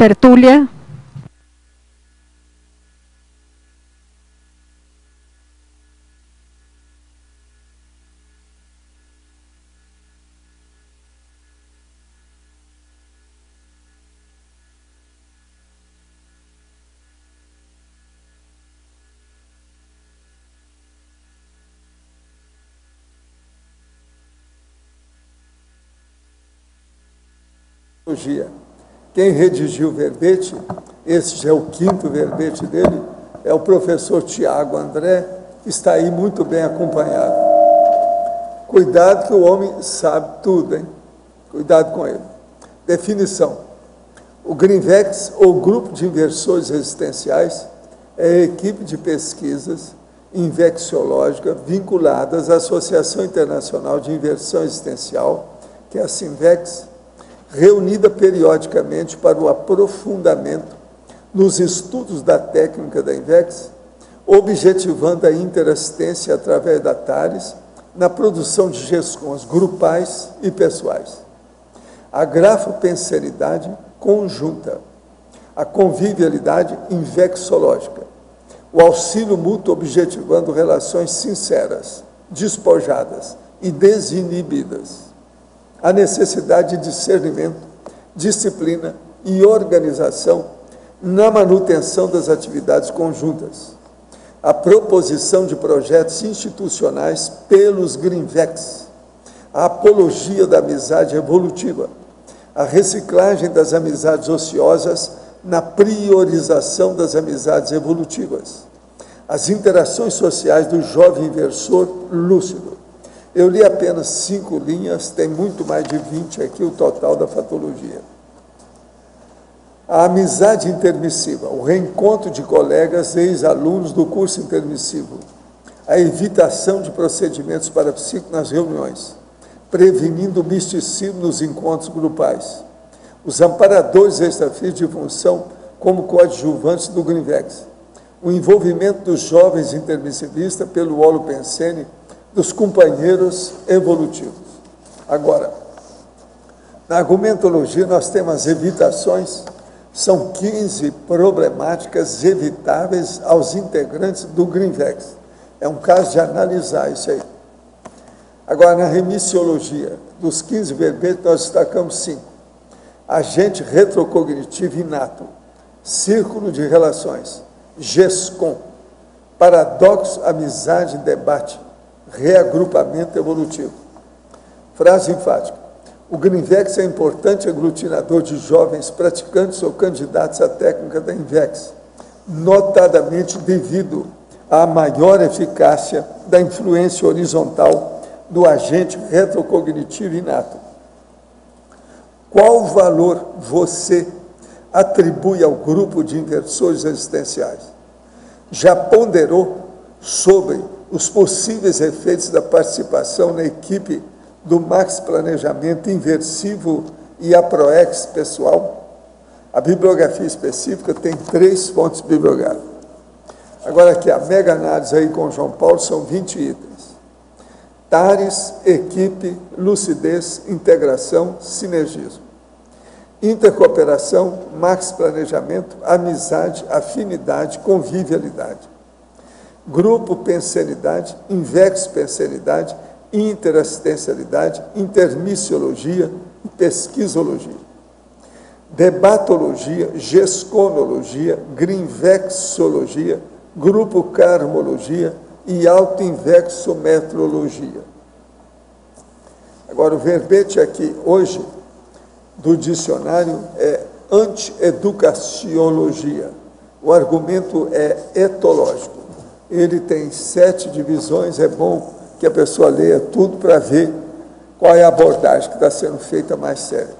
tertúlia. Quem redigiu o verbete, esse já é o 5º verbete dele, é o professor Tiago André, que está aí muito bem acompanhado. Cuidado que o homem sabe tudo, hein? Cuidado com ele. Definição. O GRINVEX, ou Grupo de Inversores Existenciais, é a equipe de pesquisas invexiológica vinculadas à Associação Internacional de Inversão Existencial, que é a SINVEX, reunida periodicamente para o aprofundamento nos estudos da técnica da INVEX, objetivando a interassistência através da TARES na produção de GESCONs grupais e pessoais. A grafopensenidade conjunta, a convivialidade invexológica, o auxílio mútuo objetivando relações sinceras, despojadas e desinibidas, a necessidade de discernimento, disciplina e organização na manutenção das atividades conjuntas, a proposição de projetos institucionais pelos GRINVEX, a apologia da amizade evolutiva, a reciclagem das amizades ociosas na priorização das amizades evolutivas, as interações sociais do jovem inversor lúcido. Eu li apenas 5 linhas, tem muito mais de 20 aqui, o total da fatologia. A amizade intermissiva, o reencontro de colegas ex-alunos do curso intermissivo, a evitação de procedimentos parapsíquicos nas reuniões, prevenindo o misticismo nos encontros grupais, os amparadores extrafísicos de função como coadjuvantes do GRINVEX, o envolvimento dos jovens intermissivistas pelo holopensene, dos companheiros evolutivos. Agora, na argumentologia nós temos as evitações, são 15 problemáticas evitáveis aos integrantes do GRINVEX. É um caso de analisar isso aí. Agora, na remissiologia, dos 15 verbetes, nós destacamos 5. Agente retrocognitivo inato, círculo de relações, GESCON, paradoxo, amizade, debate, reagrupamento evolutivo. Frase enfática. O GRINVEX é importante aglutinador de jovens praticantes ou candidatos à técnica da INVEX, notadamente devido à maior eficácia da influência horizontal do agente retrocognitivo inato. Qual valor você atribui ao grupo de inversores existenciais? Já ponderou sobre os possíveis efeitos da participação na equipe do Max Planejamento Inversivo e a ProEx pessoal? A bibliografia específica tem 3 fontes bibliográficas. Agora aqui, a mega análise aí com o João Paulo são 20 itens. TARES, equipe, lucidez, integração, sinergismo. Intercooperação, Max Planejamento, amizade, afinidade, convivialidade. Grupo pensenidade, invex pensenidade, interassistencialidade, intermissiologia e pesquisologia. Debatologia, gesconologia, grinvexologia, grupo karmologia e autoinvexometrologia. Agora, o verbete aqui, hoje, do dicionário é antieducaciologia. O argumento é etológico. Ele tem 7 divisões, é bom que a pessoa leia tudo para ver qual é a abordagem que está sendo feita mais séria.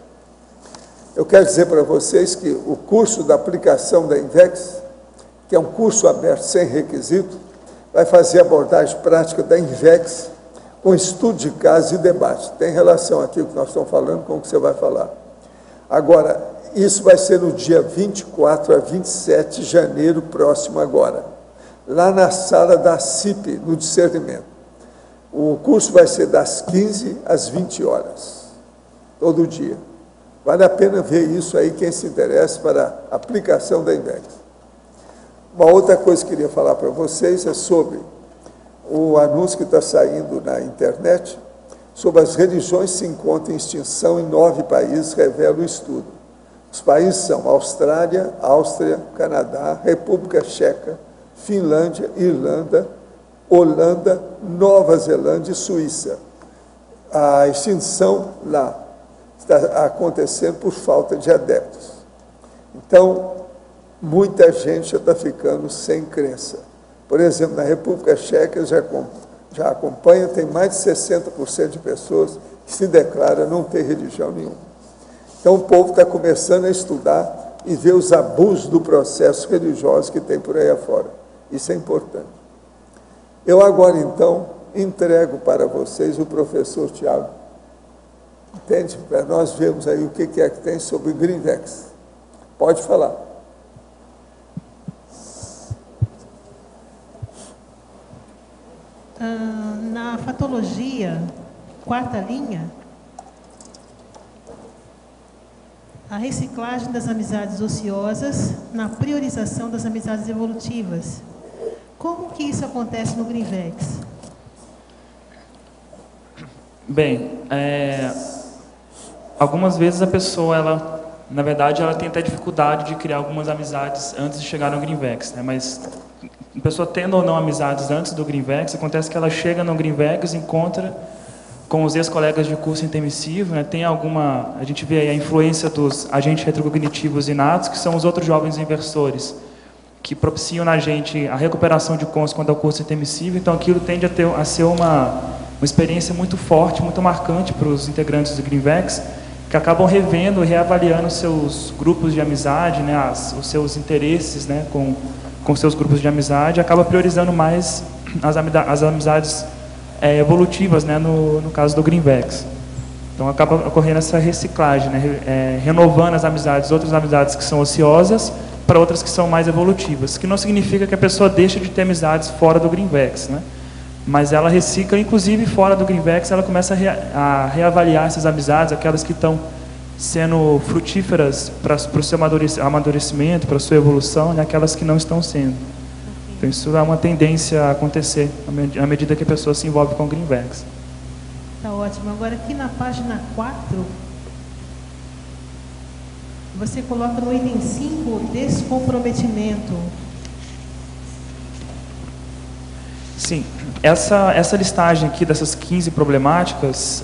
Eu quero dizer para vocês que o curso da aplicação da INVEX, que é um curso aberto sem requisito, vai fazer a abordagem prática da INVEX com estudo de casos e debate. Tem relação aqui o que nós estamos falando com o que você vai falar. Agora, isso vai ser no dia 24 a 27 de janeiro próximo agora, lá na sala da CIP, no discernimento. O curso vai ser das 15 às 20 horas, todo dia. Vale a pena ver isso aí, quem se interessa para a aplicação da INVEX. Uma outra coisa que eu queria falar para vocês é sobre o anúncio que está saindo na internet sobre as religiões que se encontram em extinção em 9 países, revela o estudo. Os países são Austrália, Áustria, Canadá, República Tcheca, Finlândia, Irlanda, Holanda, Nova Zelândia e Suíça. A extinção lá está acontecendo por falta de adeptos. Então, muita gente já está ficando sem crença. Por exemplo, na República Tcheca, já acompanha, tem mais de 60% de pessoas que se declaram não ter religião nenhuma. Então, o povo está começando a estudar e ver os abusos do processo religioso que tem por aí afora. Isso é importante. Eu agora, então, entrego para vocês o professor Tiago. Entende? Para nós vermos aí o que é que tem sobre o GreenVex. Pode falar. Na fatologia, 4ª linha, a reciclagem das amizades ociosas na priorização das amizades evolutivas. Como que isso acontece no GreenVex? Bem, algumas vezes a pessoa, na verdade, ela tem até dificuldade de criar algumas amizades antes de chegar no GreenVex, né? Mas a pessoa tendo ou não amizades antes do GreenVex, acontece que ela chega no GreenVex, encontra com os ex-colegas de curso intermissivo, né? Tem a gente vê aí a influência dos agentes retrocognitivos inatos, que são os outros jovens inversores, que propiciam na gente a recuperação de cons quando é o curso intermissivo. Então aquilo tende a ser uma experiência muito forte, muito marcante para os integrantes do GreenVex, que acabam revendo e reavaliando seus grupos de amizade, né, os seus interesses, né, com seus grupos de amizade, acaba priorizando mais as amizades evolutivas, né, no caso do GreenVex. Então acaba ocorrendo essa reciclagem, né, renovando as amizades, outras amizades que são ociosas para outras que são mais evolutivas, que não significa que a pessoa deixa de ter amizades fora do GreenVex, né? Mas ela recicla, inclusive fora do GreenVex, ela começa a reavaliar essas amizades, aquelas que estão sendo frutíferas para o seu amadurecimento, para a sua evolução, e aquelas que não estão sendo. Então isso é uma tendência a acontecer à medida que a pessoa se envolve com o GreenVex. Tá ótimo. Agora aqui na página 4, você coloca no item 5, descomprometimento. Sim, essa listagem aqui dessas 15 problemáticas,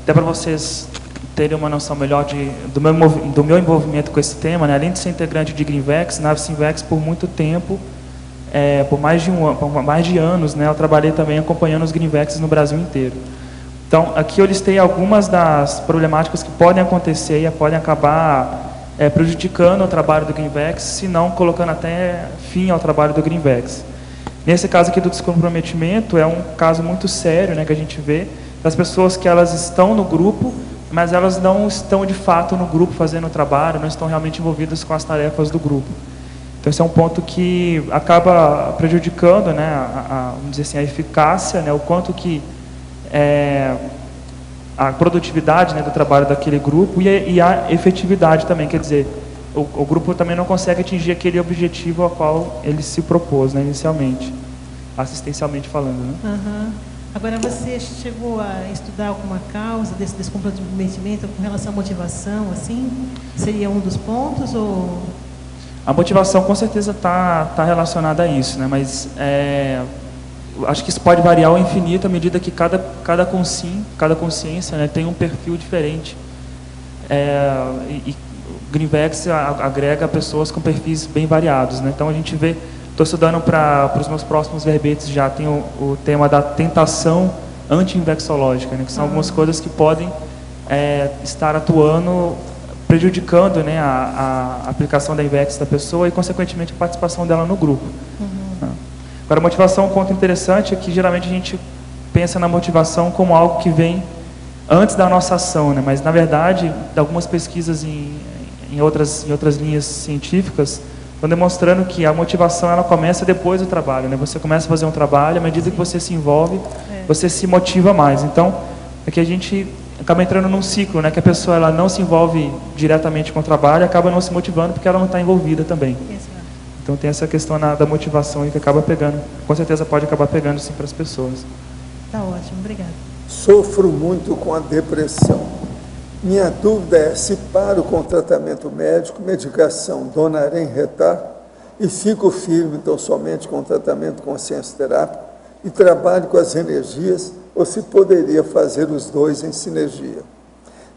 até para vocês terem uma noção melhor do meu envolvimento com esse tema, né? Além de ser integrante de GreenVex, na Sinvex por muito tempo, por mais de anos, né? Eu trabalhei também acompanhando os GreenVexes no Brasil inteiro. Então, aqui eu listei algumas das problemáticas que podem acontecer e podem acabar prejudicando o trabalho do GreenVex, se não colocando até fim ao trabalho do GreenVex. Nesse caso aqui do descomprometimento, é um caso muito sério, né, que a gente vê, das pessoas que elas estão no grupo, mas elas não estão de fato no grupo fazendo o trabalho, não estão realmente envolvidas com as tarefas do grupo. Então esse é um ponto que acaba prejudicando, né, vamos dizer assim, a eficácia, né, o quanto que a produtividade, né, do trabalho daquele grupo e a efetividade também, quer dizer, o grupo também não consegue atingir aquele objetivo ao qual ele se propôs, né, inicialmente, assistencialmente falando. Né? Uhum. Agora, você chegou a estudar alguma causa desse descomprometimento com relação à motivação, assim? Seria um dos pontos ou... A motivação com certeza está relacionada a isso, né? Mas acho que isso pode variar ao infinito à medida que cada consciência, né, tem um perfil diferente. E GreenVex agrega pessoas com perfis bem variados, né? Então a gente vê, estou estudando para os meus próximos verbetes, já tem o tema da tentação anti-invexológica, né? Que são algumas coisas que podem estar atuando, prejudicando, né, a aplicação da INVEX da pessoa e, consequentemente, a participação dela no grupo. Uhum. Agora, a motivação, um ponto interessante é que, geralmente, a gente pensa na motivação como algo que vem antes da nossa ação, né? Mas, na verdade, algumas pesquisas em outras linhas científicas estão demonstrando que a motivação ela começa depois do trabalho, né? Você começa a fazer um trabalho, à medida que você se envolve, você se motiva mais. Então, é que a gente acaba entrando num ciclo, né, que a pessoa ela não se envolve diretamente com o trabalho e acaba não se motivando porque ela não está envolvida também. Exato. Então tem essa questão da motivação aí que acaba pegando, com certeza pode acabar pegando sim para as pessoas. Tá ótimo, obrigada. Sofro muito com a depressão. Minha dúvida é se paro com o tratamento médico, medicação Donarém Retar, e fico firme então somente com o tratamento consciência terápico e trabalho com as energias, ou se poderia fazer os dois em sinergia.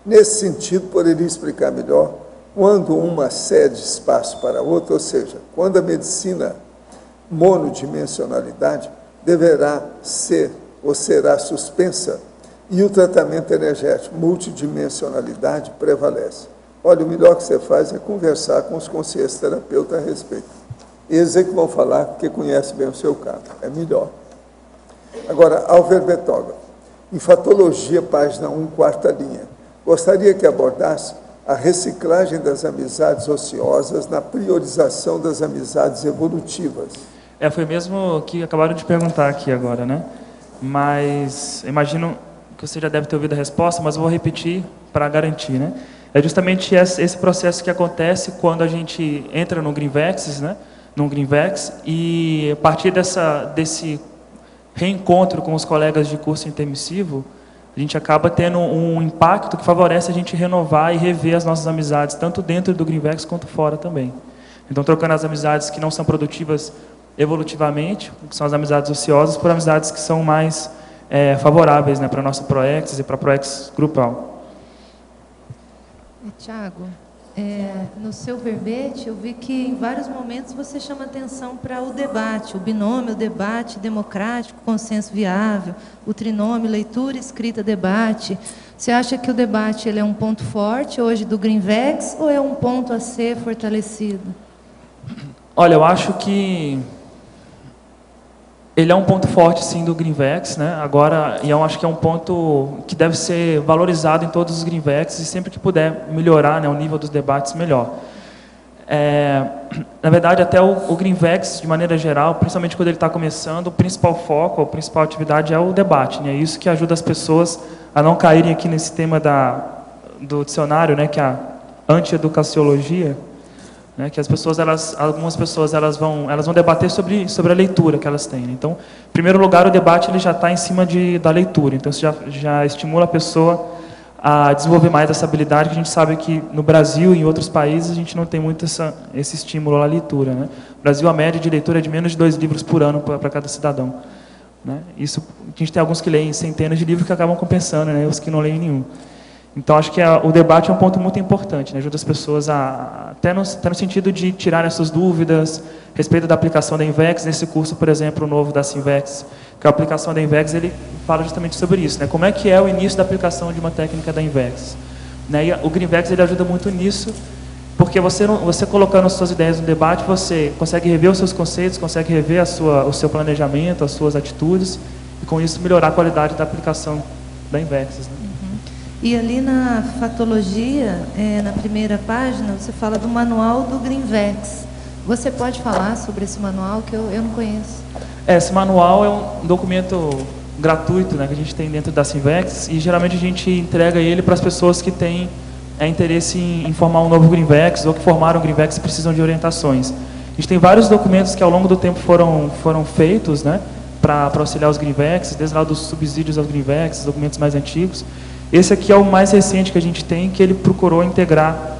Nesse sentido, poderia explicar melhor quando uma cede espaço para outra, ou seja, quando a medicina monodimensionalidade deverá ser ou será suspensa e o tratamento energético multidimensionalidade prevalece. Olha, o melhor que você faz é conversar com os consciências terapeutas a respeito. Eles é que vão falar, porque conhecem bem o seu caso. É melhor. Agora, Álvaro Betógrafo, Enfatologia, página 1, quarta linha. Gostaria que abordasse a reciclagem das amizades ociosas na priorização das amizades evolutivas. Foi mesmo que acabaram de perguntar aqui agora, né? Mas imagino que você já deve ter ouvido a resposta, mas eu vou repetir para garantir, né? É justamente esse processo que acontece quando a gente entra no Greenvex, né? No Greenvex, e a partir desse reencontro com os colegas de curso intermissivo, a gente acaba tendo um impacto que favorece a gente renovar e rever as nossas amizades, tanto dentro do Greenvex quanto fora também. Então, trocando as amizades que não são produtivas evolutivamente, que são as amizades ociosas, por amizades que são mais favoráveis, né, para a nossa ProEx e para a ProEx grupal. Tiago, no seu verbete, eu vi que em vários momentos você chama atenção para o debate, o binômio, o debate democrático, consenso viável, o trinômio, leitura, escrita, debate. Você acha que o debate ele é um ponto forte hoje do Greenvex ou é um ponto a ser fortalecido? Olha, eu acho que ele é um ponto forte, sim, do Greenvex, né? Agora, eu acho que é um ponto que deve ser valorizado em todos os Greenvex e sempre que puder melhorar, né, o nível dos debates, melhor. Na verdade, até o Greenvex, de maneira geral, principalmente quando ele está começando, o principal foco, a principal atividade é o debate, né? É isso que ajuda as pessoas a não caírem aqui nesse tema do dicionário, né, que é a anti-educaciologia, né, que as pessoas, algumas pessoas elas vão debater sobre a leitura que elas têm. Então, em primeiro lugar, o debate ele já está em cima da leitura. Então, isso já estimula a pessoa a desenvolver mais essa habilidade, que a gente sabe que no Brasil e em outros países a gente não tem muito esse estímulo à leitura, né? No Brasil, a média de leitura é de menos de 2 livros por ano para cada cidadão, né? Isso, a gente tem alguns que leem centenas de livros que acabam compensando, né, os que não leem nenhum. Então, acho que o debate é um ponto muito importante, né? Ajuda as pessoas até no sentido de tirar essas dúvidas a respeito da aplicação da Invex. Nesse curso, por exemplo, novo da Sinvex, que é a aplicação da Invex, ele fala justamente sobre isso, né? Como é que é o início da aplicação de uma técnica da Invex, né? E o Greenvex ele ajuda muito nisso, porque você colocando as suas ideias no debate, você consegue rever os seus conceitos, consegue rever o seu planejamento, as suas atitudes, e com isso melhorar a qualidade da aplicação da Invex, né? E ali na fatologia, na primeira página, você fala do manual do Greenvex. Você pode falar sobre esse manual que eu não conheço? Esse manual é um documento gratuito, né, que a gente tem dentro da Sinvex, e geralmente a gente entrega ele para as pessoas que têm interesse em formar um novo Greenvex ou que formaram o Greenvex e precisam de orientações. A gente tem vários documentos que ao longo do tempo foram feitos, né, para auxiliar os Greenvex, desde lá dos subsídios aos Greenvex, documentos mais antigos. Esse aqui é o mais recente que a gente tem, que ele procurou integrar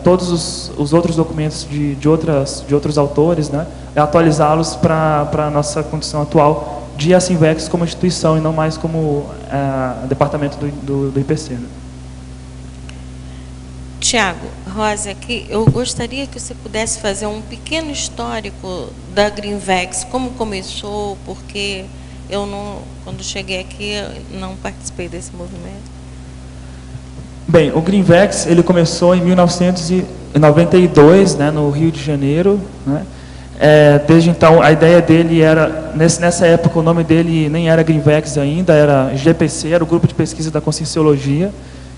todos os outros documentos de outros autores, né, e atualizá-los para a nossa condição atual de a Sinvex como instituição e não mais como departamento do IPC. Né? Tiago, Rosa, aqui eu gostaria que você pudesse fazer um pequeno histórico da Greenvex, como começou, porque eu não, quando cheguei aqui, não participei desse movimento. Bem, o Greenvex ele começou em 1992, né, no Rio de Janeiro, né? Desde então, a ideia dele era, nessa época, o nome dele nem era Greenvex ainda, era GPC, era o Grupo de Pesquisa da Conscienciologia.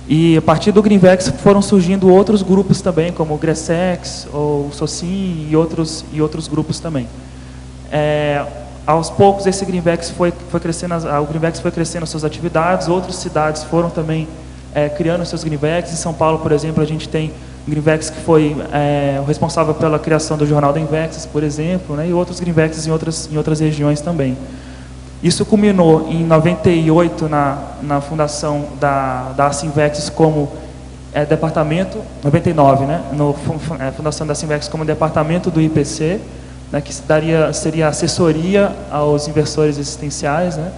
E a partir do Greenvex foram surgindo outros grupos também, como o GRESEX, ou o SOCIM e outros grupos também. Aos poucos, esse Greenvex foi crescendo, o Greenvex foi crescendo as suas atividades, outras cidades foram também criando seus Greenvex. Em São Paulo, por exemplo, a gente tem um Greenvex que foi o responsável pela criação do Jornal da Invexes, por exemplo, né, e outros Greenvexes em outras regiões também. Isso culminou em 98 na fundação da Assinvexes como departamento, 99, né, fundação da Assinvexes como departamento do IPC, né, que seria assessoria aos inversores existenciais, né,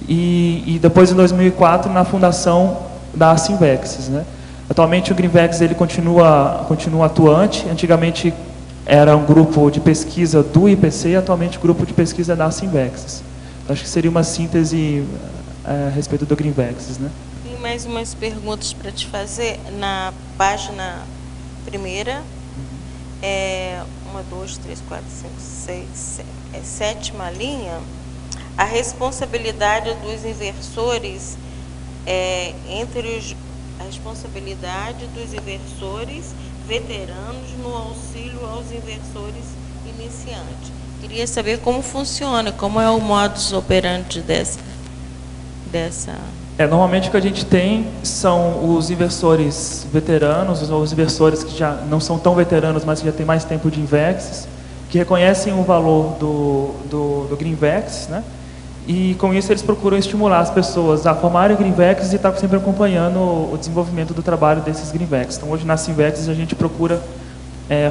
e depois em 2004 na fundação da Assinvexes, né. Atualmente o Greenvex ele continua atuante. Antigamente era um grupo de pesquisa do IPC, atualmente o grupo de pesquisa da Assinvexes. Então, acho que seria uma síntese a respeito do Greenvex, né? Tem mais umas perguntas para te fazer. Na página primeira, 1, 2, 3, 4, 5, 6, sétima linha, a responsabilidade dos inversores a responsabilidade dos inversores veteranos no auxílio aos inversores iniciantes. Queria saber como funciona, como é o modus operandi dessa... Normalmente o que a gente tem são os inversores veteranos, ou os inversores que já não são tão veteranos, mas que já têm mais tempo de Invexes, que reconhecem o valor do Greenvex, né? E com isso eles procuram estimular as pessoas a formarem Greenvex e estar sempre acompanhando o desenvolvimento do trabalho desses Greenvex. Então hoje na Assinvexes a gente procura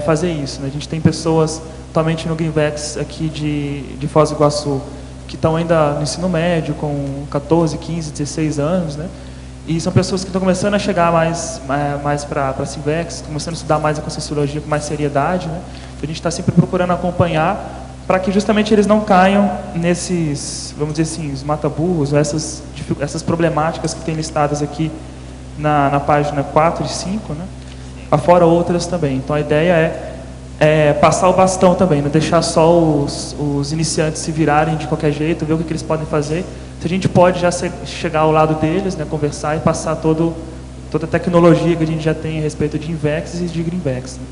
fazer isso, né? A gente tem pessoas atualmente no Greenvex aqui de Foz do Iguaçu que estão ainda no ensino médio, com 14, 15, 16 anos, né? E são pessoas que estão começando a chegar mais para a Assinvexes, começando a estudar mais a Conscienciologia com mais seriedade, né? Então a gente está sempre procurando acompanhar para que justamente eles não caiam nesses, vamos dizer assim, os mata-burros, essas problemáticas que tem listadas aqui na página 4 e 5, né? Afora outras também. Então a ideia é passar o bastão também, não deixar só os iniciantes se virarem de qualquer jeito, ver o que eles podem fazer. Se a gente pode já chegar ao lado deles, né, conversar e passar toda a tecnologia que a gente já tem a respeito de Invexes e de Greenvex, né?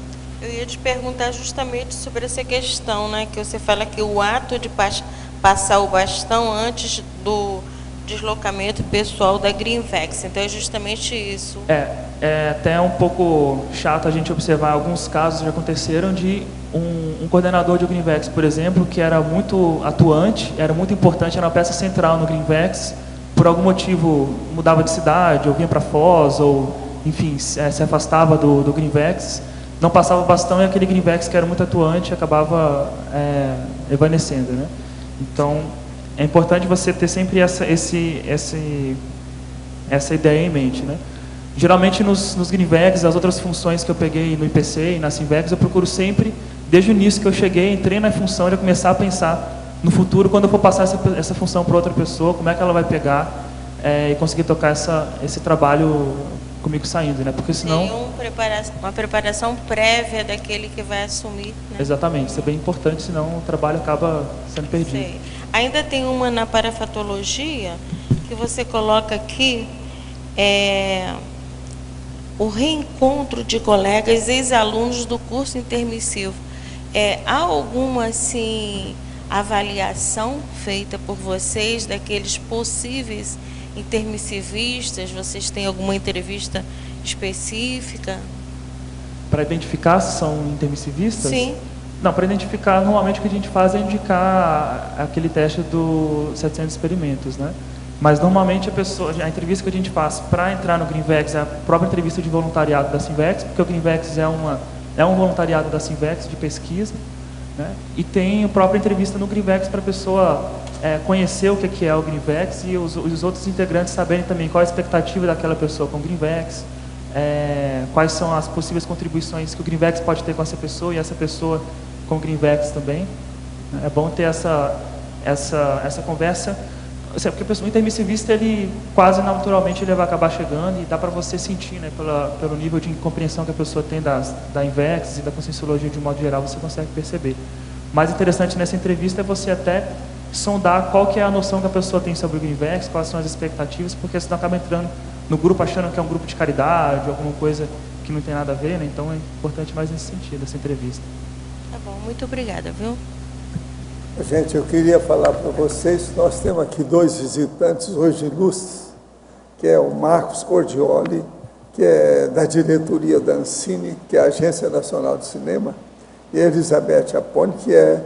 Eu ia te perguntar justamente sobre essa questão, né, que você fala que o ato de passar o bastão antes do deslocamento pessoal da Greenvex, então é justamente isso. É até um pouco chato a gente observar alguns casos que já aconteceram de um coordenador de Greenvex, por exemplo, que era muito atuante, era muito importante, era uma peça central no Greenvex, por algum motivo mudava de cidade, ou vinha para Foz, ou enfim, se afastava do Greenvex, não passava o bastão e aquele Greenvex que era muito atuante acabava evanescendo, né? Então é importante você ter sempre essa ideia em mente, né? Geralmente nos Greenvex, as outras funções que eu peguei no IPC e na Assinvex, eu procuro sempre, desde o início que eu cheguei, entrei na função, já começar a pensar no futuro, quando eu for passar essa função para outra pessoa, como é que ela vai pegar e conseguir tocar esse trabalho comigo saindo, né? Porque senão... Tem uma preparação prévia daquele que vai assumir, né? Exatamente, isso é bem importante, senão o trabalho acaba sendo perdido. Sei. Ainda tem uma na parafatologia, que você coloca aqui, o reencontro de colegas ex-alunos do curso intermissivo. Há alguma, assim, avaliação feita por vocês daqueles possíveis intermissivistas? Vocês têm alguma entrevista específica? Para identificar se são intermissivistas? Sim. Não, para identificar, normalmente o que a gente faz é indicar aquele teste dos 700 experimentos, né? Mas normalmente a entrevista que a gente faz para entrar no Greenvex é a própria entrevista de voluntariado da Assinvex, porque o Greenvex é um voluntariado da Assinvex de pesquisa, né? E tem a própria entrevista no Greenvex para a pessoa conhecer o que é o Greenvex e os outros integrantes saberem também qual a expectativa daquela pessoa com o Greenvex, quais são as possíveis contribuições que o Greenvex pode ter com essa pessoa e essa pessoa com o Greenvex também. É bom ter essa conversa, porque o intermissivista, ele quase naturalmente ele vai acabar chegando e dá para você sentir, né, pelo nível de compreensão que a pessoa tem da Invexes e da Conscienciologia de um modo geral, você consegue perceber. O mais interessante nessa entrevista é você até sondar qual que é a noção que a pessoa tem sobre o Greenvex, quais são as expectativas, porque você não acaba entrando no grupo achando que é um grupo de caridade, alguma coisa que não tem nada a ver, né? Então é importante mais nesse sentido, essa entrevista. Tá bom, muito obrigada, viu? Gente, eu queria falar para vocês, nós temos aqui 2 visitantes hoje ilustres, que é o Marcos Cordioli, que é da diretoria da Ancine, que é a Agência Nacional de Cinema, e a Elizabeth Apone, que é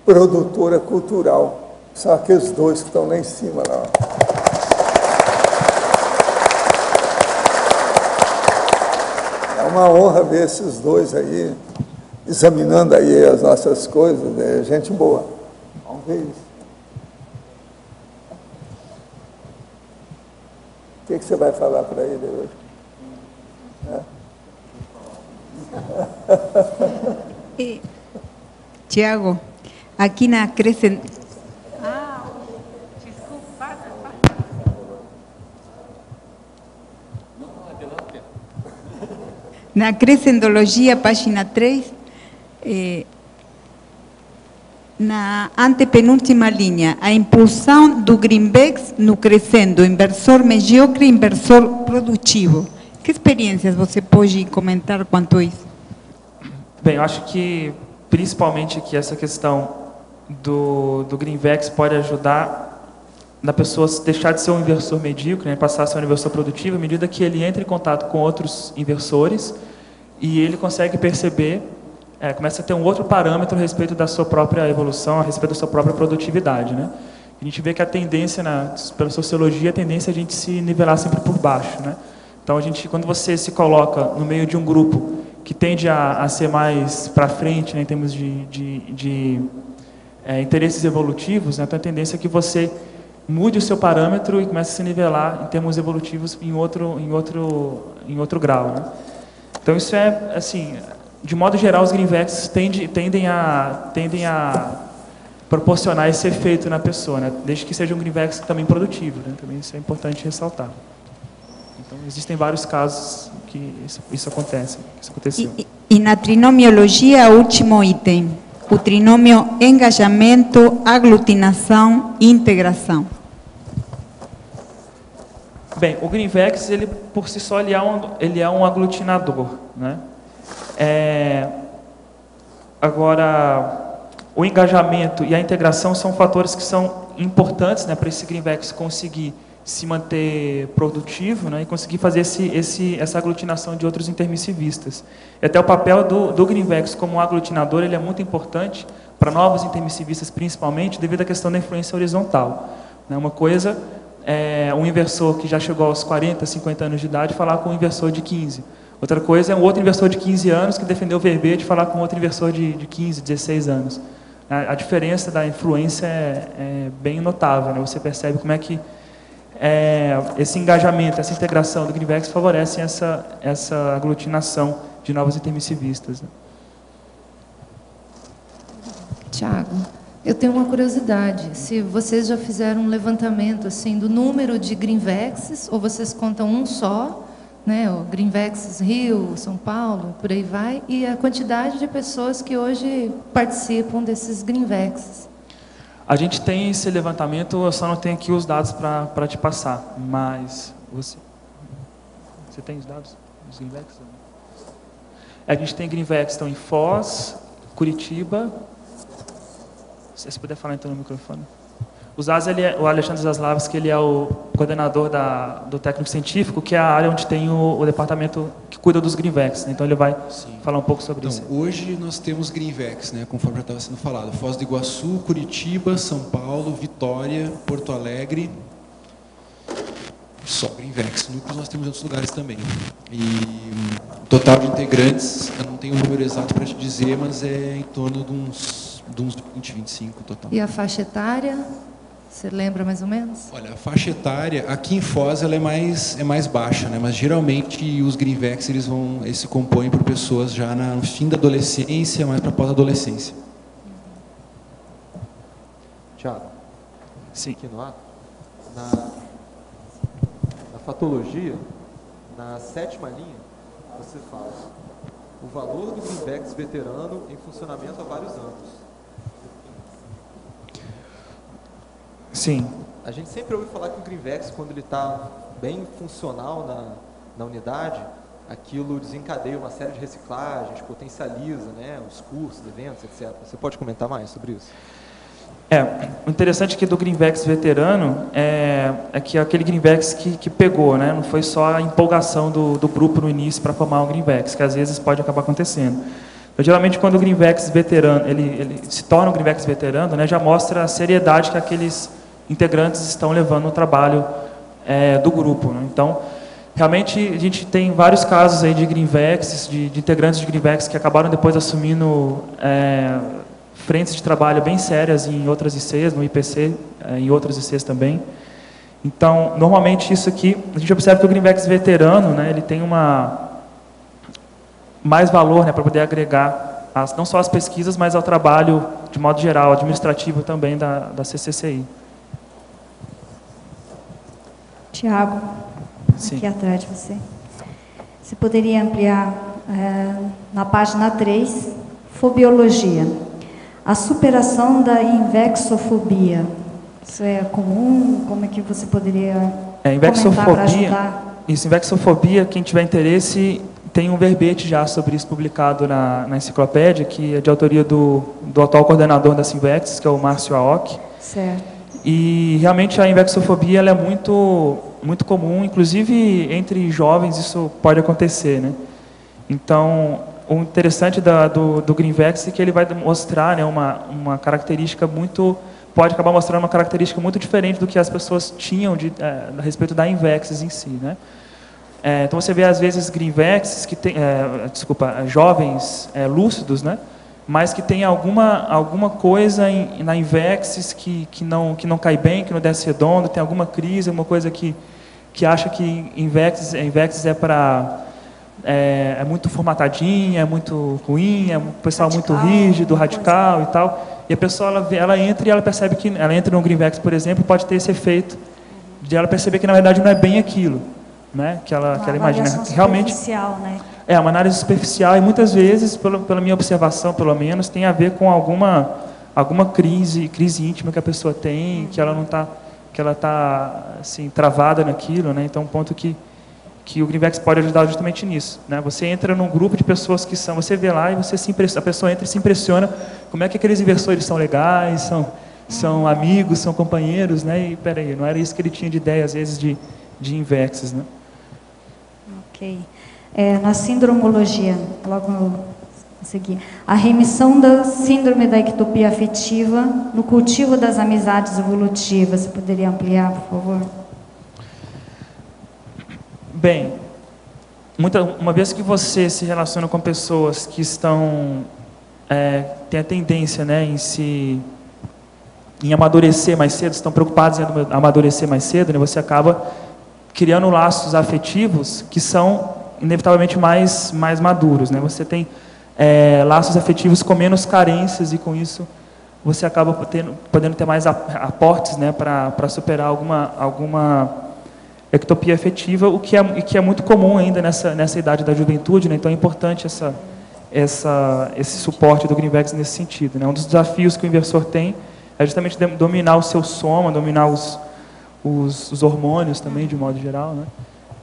produtora cultural. São aqueles 2 que estão lá em cima. Lá. É uma honra ver esses 2 aí, examinando aí as nossas coisas, é gente boa. Vamos ver isso. O que você vai falar para ele hoje? Tiago, aqui na na Crescendologia, página 3, na antepenúltima linha, a impulsão do Greenvex no crescendo inversor medíocre e inversor produtivo. Que experiências você pode comentar quanto a isso? Bem, eu acho que, principalmente aqui, essa questão do Greenvex pode ajudar na pessoa deixar de ser um inversor medíocre, né, passar a ser um inversor produtivo, à medida que ele entra em contato com outros inversores e ele consegue perceber, começa a ter um outro parâmetro a respeito da sua própria evolução, a respeito da sua própria produtividade. Né? A gente vê que a tendência, pela sociologia, a tendência é a gente se nivelar sempre por baixo. Né? Então, quando você se coloca no meio de um grupo que tende a ser mais para frente, né, em termos de interesses evolutivos, né, então a tendência é que você mude o seu parâmetro e comece a se nivelar em termos evolutivos em outro grau. Né? Então, isso é, assim, de modo geral, os Greenvex tendem a proporcionar esse efeito na pessoa, né? Desde que seja um Greenvex também produtivo. Né? Também isso é importante ressaltar. Então, existem vários casos que isso acontece. Isso aconteceu. E na trinomiologia, último item, o trinômio engajamento, aglutinação e integração. Bem, o Greenvex, ele por si só, ele é um aglutinador, né? Agora, o engajamento e a integração são fatores que são importantes, né, para esse Greenvex conseguir se manter produtivo, né, e conseguir fazer essa aglutinação de outros intermissivistas. E até o papel do Greenvex como aglutinador, ele é muito importante para novos intermissivistas, principalmente devido à questão da influência horizontal. Né? Uma coisa é um inversor que já chegou aos 40, 50 anos de idade falar com um inversor de 15. Outra coisa é um outro inversor de 15 anos que defendeu o verbete falar com outro inversor de 15, 16 anos. A diferença da influência é bem notável. Né? Você percebe como é que esse engajamento, essa integração do Greenvex favorece essa aglutinação de novos intermissivistas. Né? Tiago, eu tenho uma curiosidade. Se vocês já fizeram um levantamento assim do número de Greenvexes, ou vocês contam um só, né? O Greenvexes Rio, São Paulo, por aí vai, e a quantidade de pessoas que hoje participam desses Greenvexes. A gente tem esse levantamento, eu só não tenho aqui os dados para te passar, mas você tem os dados dos Greenvex? A gente tem Greenvex estão em Foz, Curitiba. Se você puder falar então no microfone. O Alexandre Zaslavski, ele é o coordenador do técnico científico, que é a área onde tem o departamento que cuida dos Greenvex. Né? Então ele vai falar um pouco sobre isso. Hoje nós temos Greenvex, né, conforme já estava sendo falado. Foz do Iguaçu, Curitiba, São Paulo, Vitória, Porto Alegre. Só Greenvex. Núcleos nós temos em outros lugares também. E o total de integrantes, eu não tenho o número exato para te dizer, mas é em torno de uns 20, 25 total. E a faixa etária? Você lembra mais ou menos? Olha, a faixa etária, aqui em Foz, ela é mais baixa, né? Mas geralmente os Greenvex eles se compõem por pessoas já no fim da adolescência, mais para pós-adolescência. Tiago, sim. Aqui no ato, na fatologia, na 7ª linha, você fala o valor do Greenvex veterano em funcionamento há vários anos. Sim. A gente sempre ouve falar que o Greenvex, quando ele está bem funcional na unidade, aquilo desencadeia uma série de reciclagens, potencializa, né, os cursos, eventos, etc. Você pode comentar mais sobre isso? O interessante aqui do Greenvex veterano é que aquele Greenvex que pegou, né? Não foi só a empolgação do grupo no início para formar um Greenvex, que às vezes pode acabar acontecendo. Então, geralmente, quando o Greenvex veterano ele se torna um Greenvex veterano, né, já mostra a seriedade que aqueles integrantes estão levando no trabalho do grupo, né? Então, realmente, a gente tem vários casos aí de Greenvex, de integrantes de Greenvex que acabaram depois assumindo frentes de trabalho bem sérias em outras ICs, no IPC, em outras ICs também. Então, normalmente isso aqui, a gente observa que o Greenvex veterano, né, ele tem mais valor, né, para poder agregar não só as pesquisas, mas ao trabalho, de modo geral, administrativo também da CCCI. Tiago, aqui atrás de você. Você poderia ampliar na página 3, fobiologia. A superação da invexofobia. Isso é comum? Como é que você poderia comentar para ajudar? Isso, invexofobia, quem tiver interesse, tem um verbete já sobre isso publicado na enciclopédia, que é de autoria do atual coordenador da Sinvex, que é o Márcio Aoki. Certo. E realmente a invexofobia ela é muito, muito comum, inclusive entre jovens isso pode acontecer, né? Então, o interessante do Greenvex é que ele vai mostrar, né, uma característica muito... Pode acabar mostrando uma característica muito diferente do que as pessoas tinham a respeito da Invexes em si, né? Então você vê às vezes Greenvexes que tem, jovens lúcidos, né? Mas que tem alguma coisa na Invexes que não cai bem, que não desce redondo, tem alguma crise, alguma coisa que acha que Invexes é muito formatadinha, é muito ruim, é um pessoal radical, muito rígido, radical e tal. E a pessoa ela entra e ela percebe que ela entra no Greenvex, por exemplo, pode ter esse efeito de ela perceber que na verdade não é bem aquilo, né? Que ela imagina realmente. Né? É uma análise superficial e muitas vezes, pela minha observação, pelo menos, tem a ver com alguma crise íntima que a pessoa tem, que ela está assim travada naquilo, né? Então, um ponto que o Greenvex pode ajudar justamente nisso, né? Você entra num grupo de pessoas que você vê lá e a pessoa entra e se impressiona como é que aqueles inversores são legais, são amigos, são companheiros, né? E peraí, não era isso que ele tinha de ideia às vezes de Invexes, né? Ok. Na sindromologia, logo a seguir, a remissão da síndrome da ectopia afetiva no cultivo das amizades evolutivas. Você poderia ampliar, por favor? Bem, uma vez que você se relaciona com pessoas que têm a tendência, né, em amadurecer mais cedo, estão preocupados em amadurecer mais cedo, né, você acaba criando laços afetivos que são inevitavelmente mais maduros, né? Você tem laços afetivos com menos carências e com isso você acaba podendo ter mais aportes, né, para superar alguma ectopia afetiva, o que é muito comum ainda nessa idade da juventude, né? Então é importante esse suporte do Greenvex nesse sentido, né? Um dos desafios que o inversor tem é justamente dominar o seu soma, dominar os hormônios também, de modo geral, né?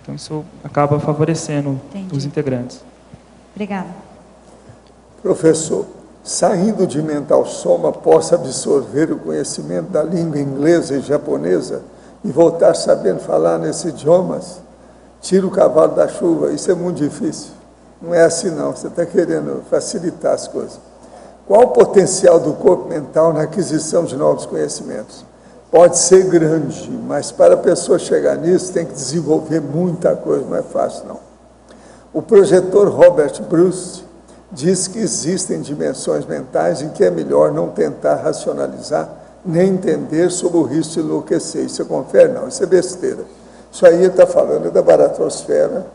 Então isso acaba favorecendo os integrantes. Obrigada. Professor, saindo de mental soma, posso absorver o conhecimento da língua inglesa e japonesa e voltar sabendo falar nesses idiomas? Tira o cavalo da chuva, isso é muito difícil. Não é assim não, você está querendo facilitar as coisas. Qual o potencial do corpo mental na aquisição de novos conhecimentos? Pode ser grande, mas para a pessoa chegar nisso tem que desenvolver muita coisa, não é fácil não. O projetor Robert Bruce diz que existem dimensões mentais em que é melhor não tentar racionalizar nem entender sobre o risco de enlouquecer. Isso confere? Não, isso é besteira. Isso aí está falando da baratosfera.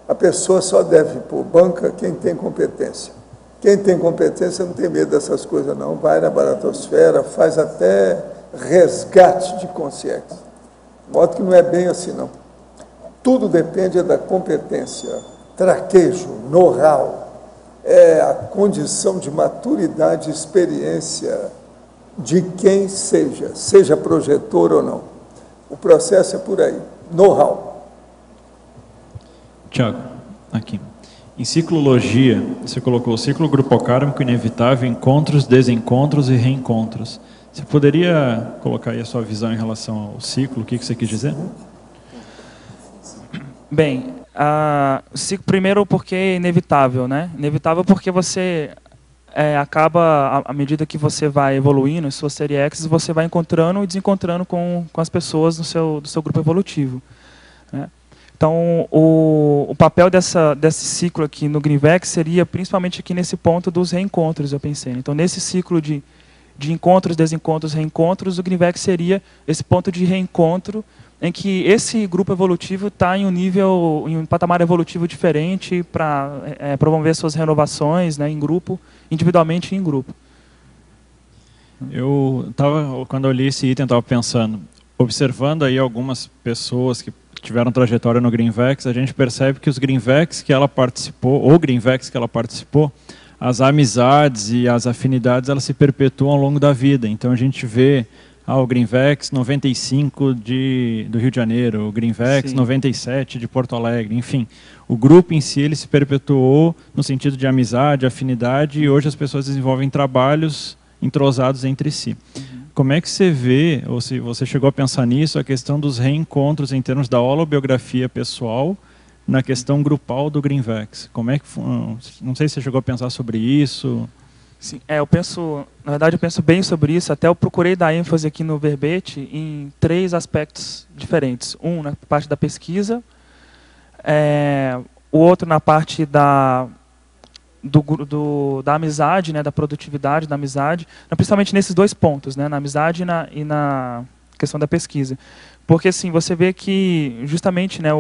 A pessoa só deve pôr banca quem tem competência. Quem tem competência não tem medo dessas coisas não. Vai na baratosfera, faz até resgate de consciência. De modo que não é bem assim não. Tudo depende da competência, traquejo, know-how, a condição de maturidade e experiência de quem seja projetor ou não. O processo é por aí, know-how. Tiago, aqui. Em ciclologia, você colocou o ciclo grupocármico inevitável, encontros, desencontros e reencontros. Você poderia colocar aí a sua visão em relação ao ciclo? O que você quis dizer? Bem, ciclo primeiro porque é inevitável, né? Inevitável porque você acaba, à medida que você vai evoluindo, em sua série X, você vai encontrando e desencontrando com as pessoas do seu grupo evolutivo, né? Então, o papel desse ciclo aqui no Greenvex seria principalmente aqui nesse ponto dos reencontros, eu pensei. Então, nesse ciclo de encontros, desencontros, reencontros, o Greenvex seria esse ponto de reencontro em que esse grupo evolutivo está em um patamar evolutivo diferente para promover suas renovações, né, em grupo, individualmente e em grupo. Quando eu li esse item, eu estava pensando, observando aí algumas pessoas que tiveram trajetória no Greenvex, a gente percebe que os Greenvex que ela participou, ou Greenvex que ela participou, as amizades e as afinidades, elas se perpetuam ao longo da vida. Então a gente vê o Greenvex 95 do Rio de Janeiro, o Greenvex 97 de Porto Alegre, enfim. O grupo em si ele se perpetuou no sentido de amizade, afinidade, e hoje as pessoas desenvolvem trabalhos entrosados entre si. Como é que você vê, ou se você chegou a pensar nisso, a questão dos reencontros em termos da holobiografia pessoal na questão grupal do Greenvex? Como é que, não sei se você chegou a pensar sobre isso. Sim, na verdade eu penso bem sobre isso, até eu procurei dar ênfase aqui no verbete em 3 aspectos diferentes. Um na parte da pesquisa, o outro na parte da amizade, né, da produtividade da amizade, principalmente nesses 2 pontos, né, na amizade e na questão da pesquisa. Porque assim, você vê que justamente, né,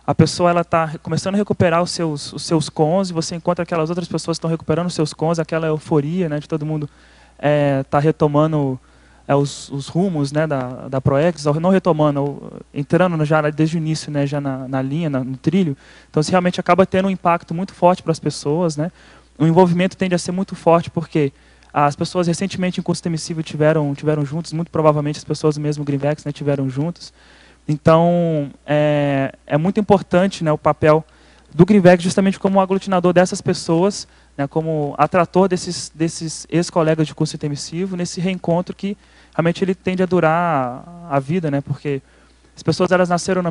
a pessoa está começando a recuperar os seus cons, e você encontra aquelas outras pessoas que estão recuperando os seus cons, aquela euforia, né, de todo mundo tá retomando os rumos, né, da ProEx, não retomando, entrando já desde o início, né, já na linha, no trilho. Então, isso realmente acaba tendo um impacto muito forte para as pessoas, né? O envolvimento tende a ser muito forte porque as pessoas recentemente em curso intermissivo tiveram juntos, muito provavelmente as pessoas do mesmo Greenvex, né, tiveram juntos. Então, é muito importante, né, o papel do Greenvex justamente como aglutinador dessas pessoas, né, como atrator desses ex-colegas de curso intermissivo, nesse reencontro que realmente ele tende a durar a vida, né, porque as pessoas elas nasceram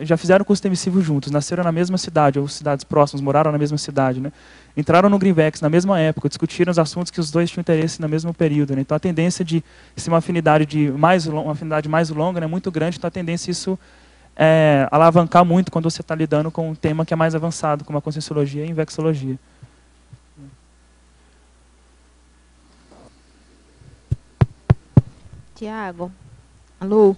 já fizeram curso intermissivo juntos, nasceram na mesma cidade, ou cidades próximas, moraram na mesma cidade, né, entraram no Greenvex na mesma época, discutiram os assuntos que os dois tinham interesse no mesmo período, né, então a tendência de ser uma afinidade mais longa, né, muito grande, então a tendência isso alavancar muito quando você está lidando com um tema que é mais avançado, como a conscienciologia e a invexologia. Tiago, alô?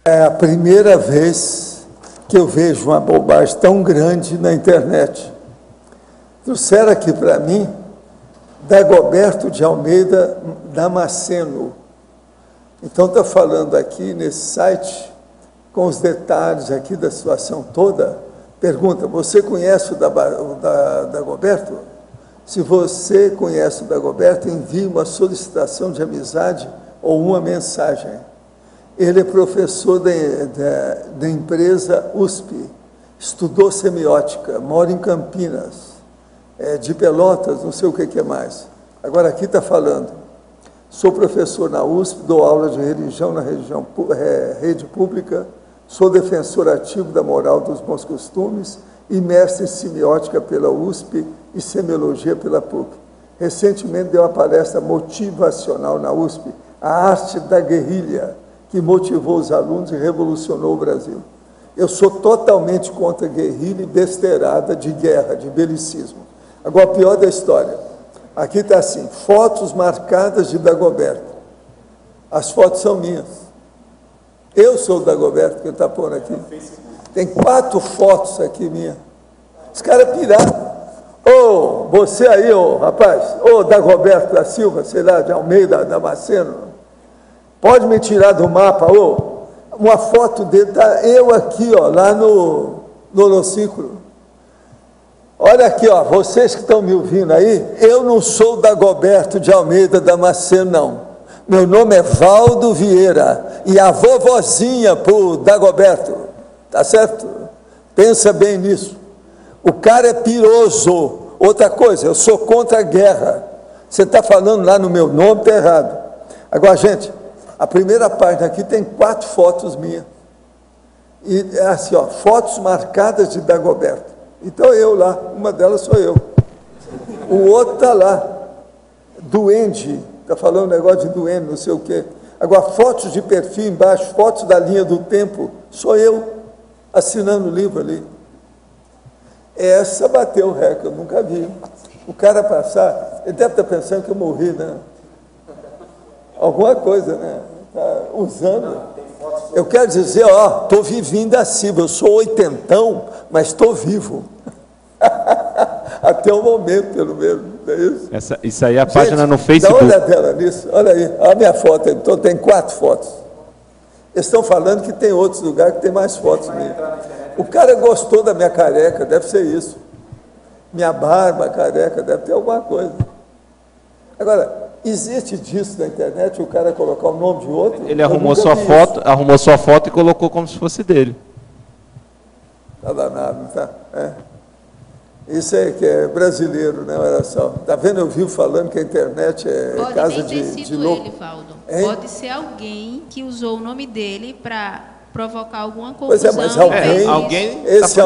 É a primeira vez que eu vejo uma bobagem tão grande na internet. Trouxeram aqui para mim Dagoberto de Almeida Damasceno. Então está falando aqui nesse site, com os detalhes aqui da situação toda. Pergunta, você conhece o Dagoberto? Se você conhece o Dagoberto, envie uma solicitação de amizade ou uma mensagem. Ele é professor da empresa USP, estudou semiótica, mora em Campinas, de Pelotas, não sei o que é mais. Agora aqui está falando, sou professor na USP, dou aula de religião na rede pública, sou defensor ativo da moral dos bons costumes e mestre em semiótica pela USP e semiologia pela PUC. Recentemente deu uma palestra motivacional na USP, a arte da guerrilha, que motivou os alunos e revolucionou o Brasil. Eu sou totalmente contra guerrilha e besteirada de guerra, de belicismo. Agora, o pior da história, aqui está assim, fotos marcadas de Dagoberto. As fotos são minhas. Eu sou o Dagoberto que ele está pondo aqui. Tem 4 fotos aqui minhas. Os caras piraram. Ô, você aí, ô rapaz, ô Dagoberto da Silva, sei lá, de Almeida, Damasceno, pode me tirar do mapa, ô? Uma foto dele, tá eu aqui, ó, lá no holociclo. Olha aqui, ó, vocês que estão me ouvindo aí, eu não sou o Dagoberto de Almeida Damasceno, não. Meu nome é Valdo Vieira, e a vovozinha pro Dagoberto, tá certo? Pensa bem nisso. O cara é piroso, Outra coisa, eu sou contra a guerra. Você está falando lá no meu nome, está errado. Agora, gente, a primeira página aqui tem 4 fotos minhas. E é assim, ó, fotos marcadas de Dagoberto. Então eu lá, uma delas sou eu. O outro está lá, duende, está falando um negócio de duende, não sei o quê. Agora, fotos de perfil embaixo, fotos da linha do tempo, sou eu, assinando o livro ali. Essa bateu o recorde, eu nunca vi. O cara passar, ele deve estar pensando que eu morri, né? Alguma coisa, né? Está usando. Eu quero dizer, ó, estou vivinho da Silva, eu sou 80, mas estou vivo. Até o momento, pelo menos, não é isso? Isso aí é a página no Facebook. Dá uma olhadela nisso, olha aí, olha a minha foto, então tem 4 fotos. Eles estão falando que tem outros lugares que tem mais fotos minhas. O cara gostou da minha careca, deve ser isso. Minha barba, careca, deve ter alguma coisa. Agora, existe disso na internet, o cara colocar o nome de outro? Ele arrumou sua foto e colocou como se fosse dele. Tá danado, tá? É. Isso aí que é brasileiro, né? Olha só. Tá vendo? Eu vi falando que a internet é pode casa nem ter de sido louco. ele, Valdo. Hein? Pode ser alguém que usou o nome dele para provocar alguma Pois confusão. é, mas alguém esse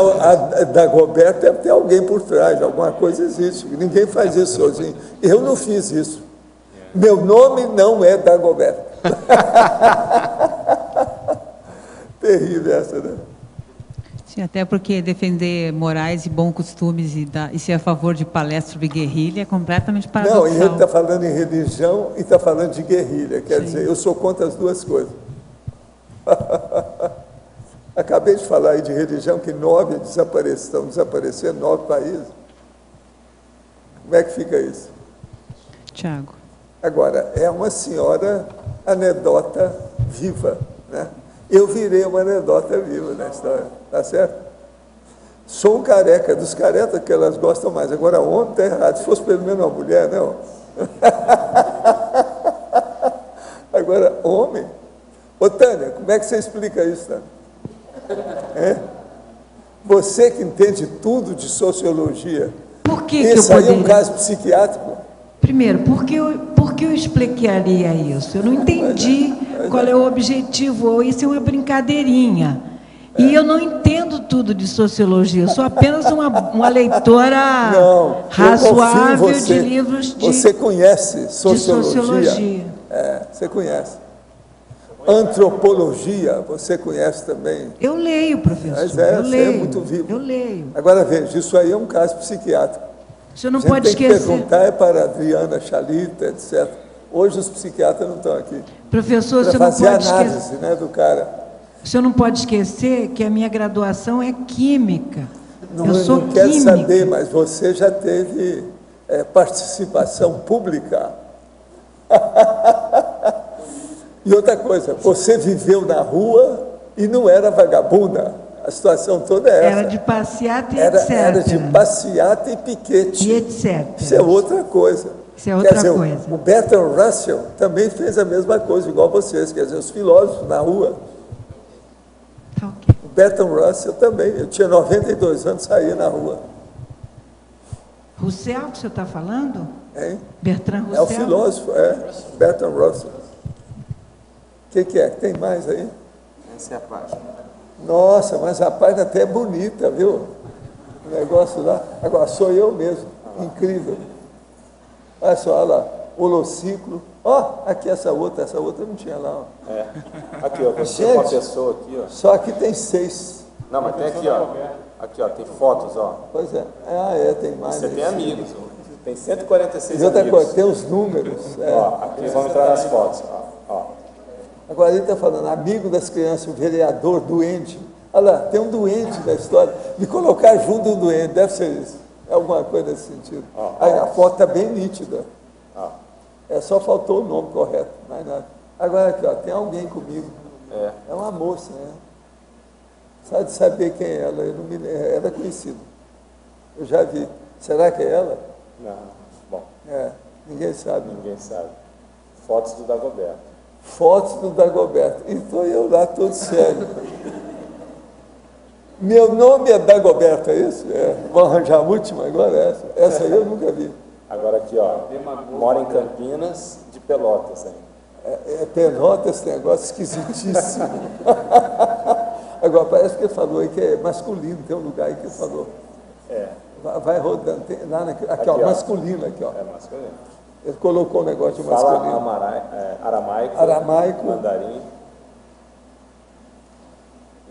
Dagoberto deve ter alguém por trás, alguma coisa existe. Ninguém faz isso sozinho. Eu não fiz isso. Meu nome não é Dagoberto. Terrível essa, né? Sim, até porque defender morais e bons costumes e ser a favor de palestra sobre guerrilha é completamente paradoxal. Não, e ele está falando em religião e está falando de guerrilha. Quer dizer, eu sou contra as duas coisas. Acabei de falar aí de religião, que 9 estão desaparecendo, 9 países. Como é que fica isso? Tiago. Agora, é uma senhora anedota viva, né? Eu virei uma anedota viva na história, tá certo? Sou um careca, dos carecas que elas gostam mais. Agora, homem está errado. Se fosse pelo menos uma mulher, não. Agora, homem. Ô, Tânia, como é que você explica isso, Tânia? É? Você que entende tudo de sociologia. Por que esse aí é um caso psiquiátrico? Primeiro, por que eu explicaria isso? Eu não entendi qual é o objetivo, ou isso é uma brincadeirinha. E eu não entendo tudo de sociologia, eu sou apenas uma leitora razoável de livros de Você conhece sociologia? De sociologia. É, você conhece. Antropologia, você conhece também? Eu leio, professor. Mas eu leio, é muito vivo. Eu leio. Agora veja, isso aí é um caso psiquiátrico. Você não pode esquecer. Tem que perguntar é para a Adriana Chalita, etc. Hoje os psiquiatras não estão aqui. Professor, você não pode fazer análise, né, do cara. O senhor não pode esquecer que a minha graduação é química. Eu sou não quero química. saber, mas você já teve participação pública. E outra coisa, você viveu na rua e não era vagabunda. A situação toda é essa. Era de passeata e etc. etc. Era de passeata e piquete. E etc. Isso é outra coisa. Isso é outra dizer, coisa. O Bertrand Russell também fez a mesma coisa, igual vocês. Quer dizer, os filósofos na rua. Okay. O Bertrand Russell também. Eu tinha 92 anos, saía na rua. Russell, que o senhor está falando? Hein? Bertrand Russell? É o filósofo, Bertrand Russell. O que é? Tem mais aí? Essa é a página. Nossa, mas a página até é bonita, viu? O negócio lá. Agora, sou eu mesmo. Incrível. Olha só, olha lá. Holociclo. Ó, aqui essa outra não tinha lá. Ó. É. Aqui, ó. Você é uma pessoa aqui, ó. Só aqui tem 6. Não, mas tem aqui, ó. Aqui, ó. Tem fotos, ó. Pois é. Tem mais. Você tem amigos. Tem 146 e outra amigos. Coisa, tem os números. Ó, aqui vão entrar nas fotos. Ó. Agora ele está falando, amigo das crianças, o vereador, doente. Olha lá, tem um doente da história. Me colocar junto do doente, deve ser isso. É alguma coisa nesse sentido. Aí a foto está bem nítida. Só faltou o nome correto, mais nada. Agora aqui, ó, tem alguém comigo. É uma moça, né? Só de saber quem é ela, eu não me lembro. Ela é conhecida. Eu já vi. Será que é ela? Não. Bom. Ninguém sabe. Ninguém sabe. Fotos do Dagoberto. Fotos do Dagoberto. E estou eu lá todo sério. Meu nome é Dagoberto, é isso? Vou arranjar a última agora, essa aí eu nunca vi. Agora aqui, ó, mora em Campinas, de Pelotas ainda. Pelotas, esse negócio esquisitíssimo. Agora, parece que ele falou aí que é masculino, tem um lugar aí que ele falou. Vai rodando, tem lá aqui, ó, masculino aqui, ó. É masculino. Ele colocou um negócio de masculino. Aramaico, aramaico, mandarim.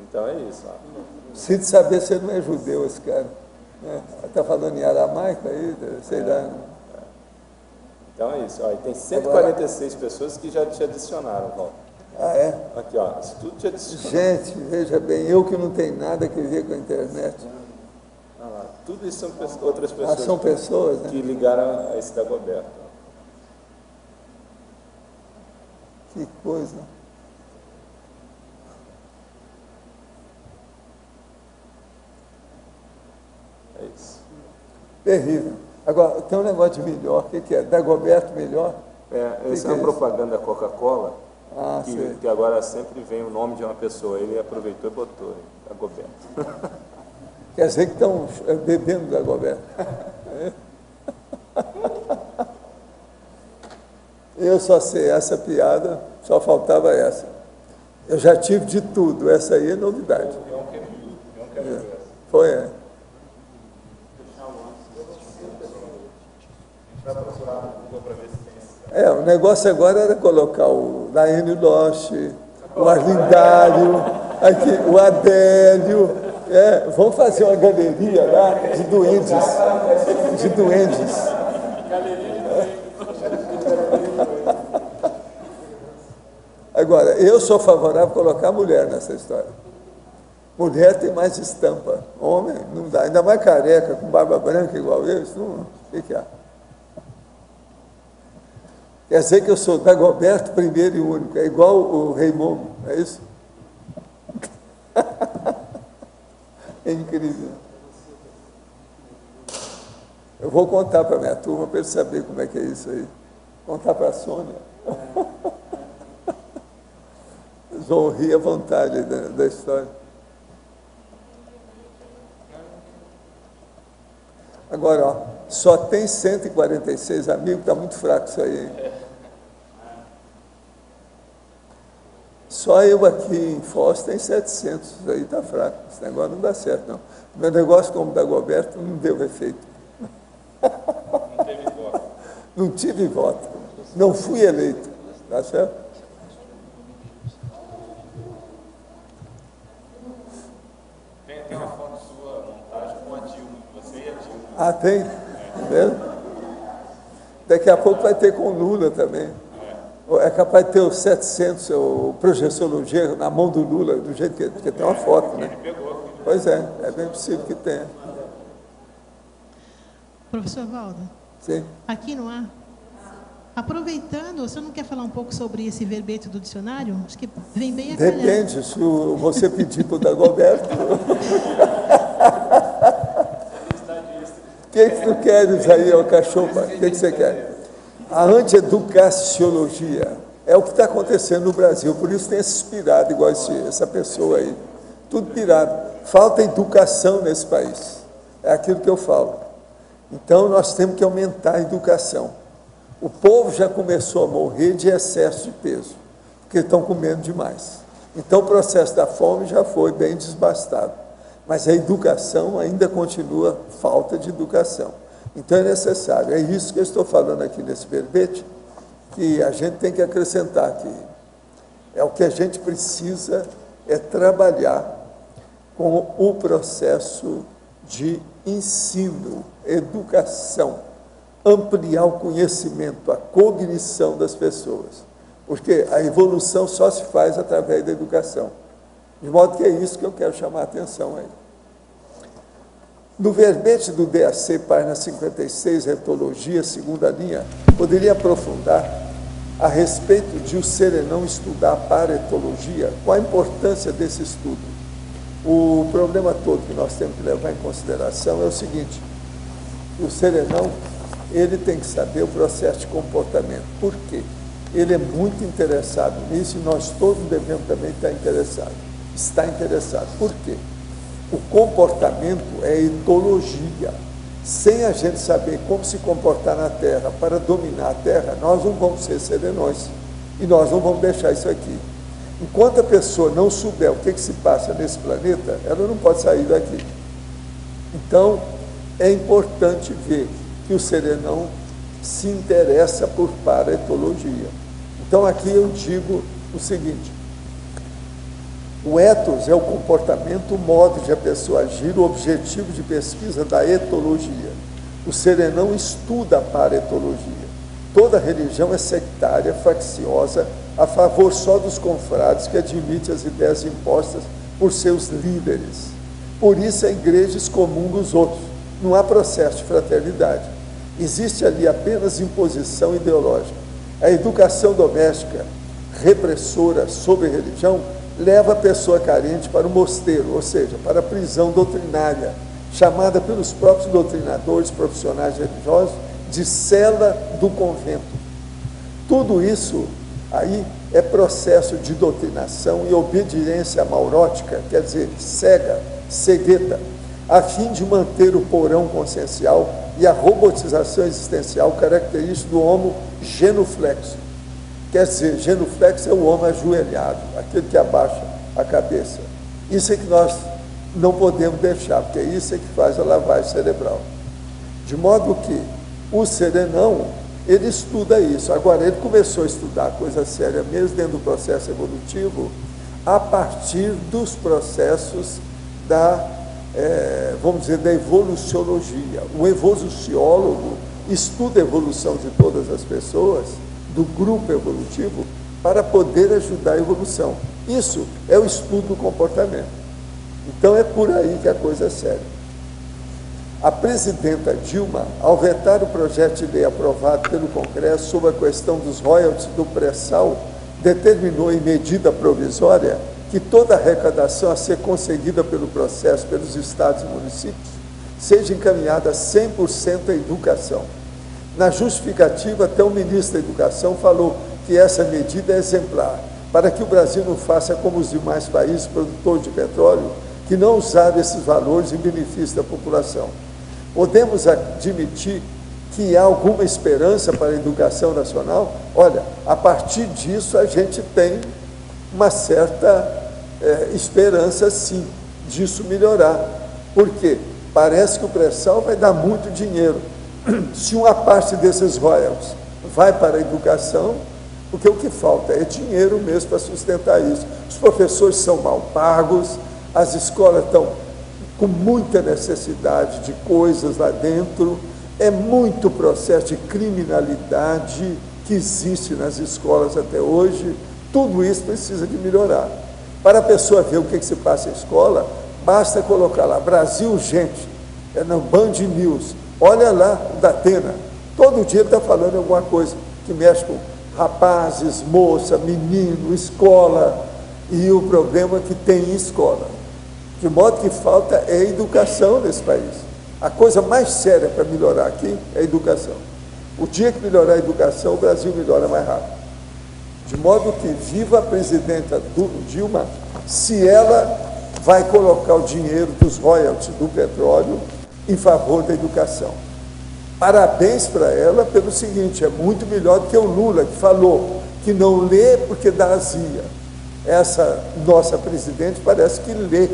Então é isso. Ó. Sinto saber se ele não é judeu, esse cara. Está falando em aramaico aí, sei lá. Então é isso. Ó, e tem 146 pessoas que já te adicionaram, Paulo. Ah, é? Aqui, ó, isso tudo te adiciona. Gente, veja bem, eu que não tenho nada a ver com a internet. Lá, tudo isso são outras pessoas. São pessoas, né? Que ligaram a esse Dagoberto. Que coisa. É isso. Terrível. Agora, tem um negócio de melhor. O que é? Dagoberto melhor? Essa é uma propaganda da Coca-Cola, que agora sempre vem o nome de uma pessoa. Ele aproveitou e botou Dagoberto. Quer dizer que estão bebendo Dagoberto. Eu só sei essa piada, só faltava essa. Eu já tive de tudo, essa aí é novidade. Foi, o negócio agora era colocar o Laine Loche, o Arlindário, aqui, o Adélio. Vamos fazer uma galeria lá de duendes. De duendes. Agora, eu sou favorável a colocar mulher nessa história. Mulher tem mais estampa. Homem, não dá. Ainda mais careca, com barba branca igual eu. Isso não. O que há? Quer dizer que eu sou Dagoberto primeiro e único. É igual o Rei Momo. É isso? É incrível. Eu vou contar para a minha turma para eles saberem como é que é isso aí. Contar para a Sônia. Eles vão rir à vontade da história. Agora, ó, só tem 146 amigos, está muito fraco isso aí, hein? Só eu aqui em Foz tem 700, isso aí está fraco, esse negócio não dá certo, não. Meu negócio como Dagoberto não deu efeito. Não teve voto. Não tive voto, não fui eleito, tá certo? Tem uma foto sua, montagem com a Dilma, você e a Dilma. Ah, tem? Daqui a pouco vai ter com o Lula também. É capaz de ter os 700, o projeciologia na mão do Lula, do jeito que tem uma foto, né? Pois é bem possível que tenha. Professor Valdo? Sim. Aqui no ar. Aproveitando, o senhor não quer falar um pouco sobre esse verbete do dicionário? Acho que vem bem a calhar. Depende, se você pedir para o Dagoberto. O que tu queres aí, ô cachorro? O que você quer? A antieducaciologia é o que está acontecendo no Brasil, por isso tem esse pirado igual essa pessoa aí. Tudo pirado. Falta educação nesse país. É aquilo que eu falo. Então, nós temos que aumentar a educação. O povo já começou a morrer de excesso de peso, porque estão comendo demais. Então, o processo da fome já foi bem desbastado. Mas a educação ainda continua falta de educação. Então, é necessário. É isso que eu estou falando aqui nesse verbete, que a gente tem que acrescentar aqui. É o que a gente precisa é trabalhar com o processo de ensino, educação, ampliar o conhecimento, a cognição das pessoas, porque a evolução só se faz através da educação, de modo que é isso que eu quero chamar a atenção aí. No verbete do DAC, página 56, retologia, segunda linha, poderia aprofundar a respeito de o serenão estudar para etologia, qual a importância desse estudo? O problema todo que nós temos que levar em consideração é o seguinte: o serenão, ele tem que saber o processo de comportamento. Por quê? Ele é muito interessado nisso e nós todos devemos também estar interessados. Está interessado. Por quê? O comportamento é etologia. Sem a gente saber como se comportar na Terra para dominar a Terra, nós não vamos ser serenões. E nós não vamos deixar isso aqui. Enquanto a pessoa não souber o que se passa nesse planeta, ela não pode sair daqui. Então, é importante ver que o serenão se interessa por paraetologia. Então, aqui eu digo o seguinte: o ethos é o comportamento, o modo de a pessoa agir, o objetivo de pesquisa da etologia. O serenão estuda a paraetologia. Toda religião é sectária, facciosa, a favor só dos confrades que admite as ideias impostas por seus líderes. Por isso a igreja excomunga os outros. Não há processo de fraternidade. Existe ali apenas imposição ideológica. A educação doméstica repressora sobre a religião leva a pessoa carente para o mosteiro, ou seja, para a prisão doutrinária, chamada pelos próprios doutrinadores profissionais religiosos de cela do convento. Tudo isso aí é processo de doutrinação e obediência maurótica, quer dizer, cega, cegueta, a fim de manter o porão consciencial e a robotização existencial característica do homo genuflexo. Quer dizer, genuflexo é o homem ajoelhado, aquele que abaixa a cabeça. Isso é que nós não podemos deixar, porque isso é que faz a lavagem cerebral. De modo que o serenão, ele estuda isso. Agora, ele começou a estudar coisa séria mesmo dentro do processo evolutivo, a partir dos processos da, vamos dizer, da evoluciologia. O evoluciólogo estuda a evolução de todas as pessoas, do grupo evolutivo, para poder ajudar a evolução. Isso é o estudo do comportamento. Então é por aí que a coisa é séria. A presidenta Dilma, ao vetar o projeto de lei aprovado pelo Congresso sobre a questão dos royalties do pré-sal, determinou em medida provisória que toda a arrecadação a ser conseguida pelo processo pelos estados e municípios seja encaminhada 100% à educação. Na justificativa, até o ministro da Educação falou que essa medida é exemplar, para que o Brasil não faça como os demais países produtores de petróleo, que não usaram esses valores em benefício da população. Podemos admitir que há alguma esperança para a educação nacional? Olha, a partir disso a gente tem uma certa esperança, sim, disso melhorar. Por quê? Parece que o pré-sal vai dar muito dinheiro. Se uma parte desses royalties vai para a educação, porque o que falta é dinheiro mesmo para sustentar isso. Os professores são mal pagos, as escolas estão com muita necessidade de coisas lá dentro, é muito processo de criminalidade que existe nas escolas até hoje, tudo isso precisa de melhorar. Para a pessoa ver o que se passa em escola, basta colocar lá, Brasil Gente, no Band News, olha lá o Datena, todo dia ele está falando alguma coisa que mexe com rapazes, moça, menino, escola, e o problema que tem em escola. De modo que falta é educação nesse país. A coisa mais séria para melhorar aqui é a educação. O dia que melhorar a educação, o Brasil melhora mais rápido. De modo que viva a presidenta Dilma, se ela vai colocar o dinheiro dos royalties do petróleo em favor da educação. Parabéns para ela pelo seguinte, é muito melhor do que o Lula, que falou que não lê porque dá azia. Essa nossa presidente parece que lê,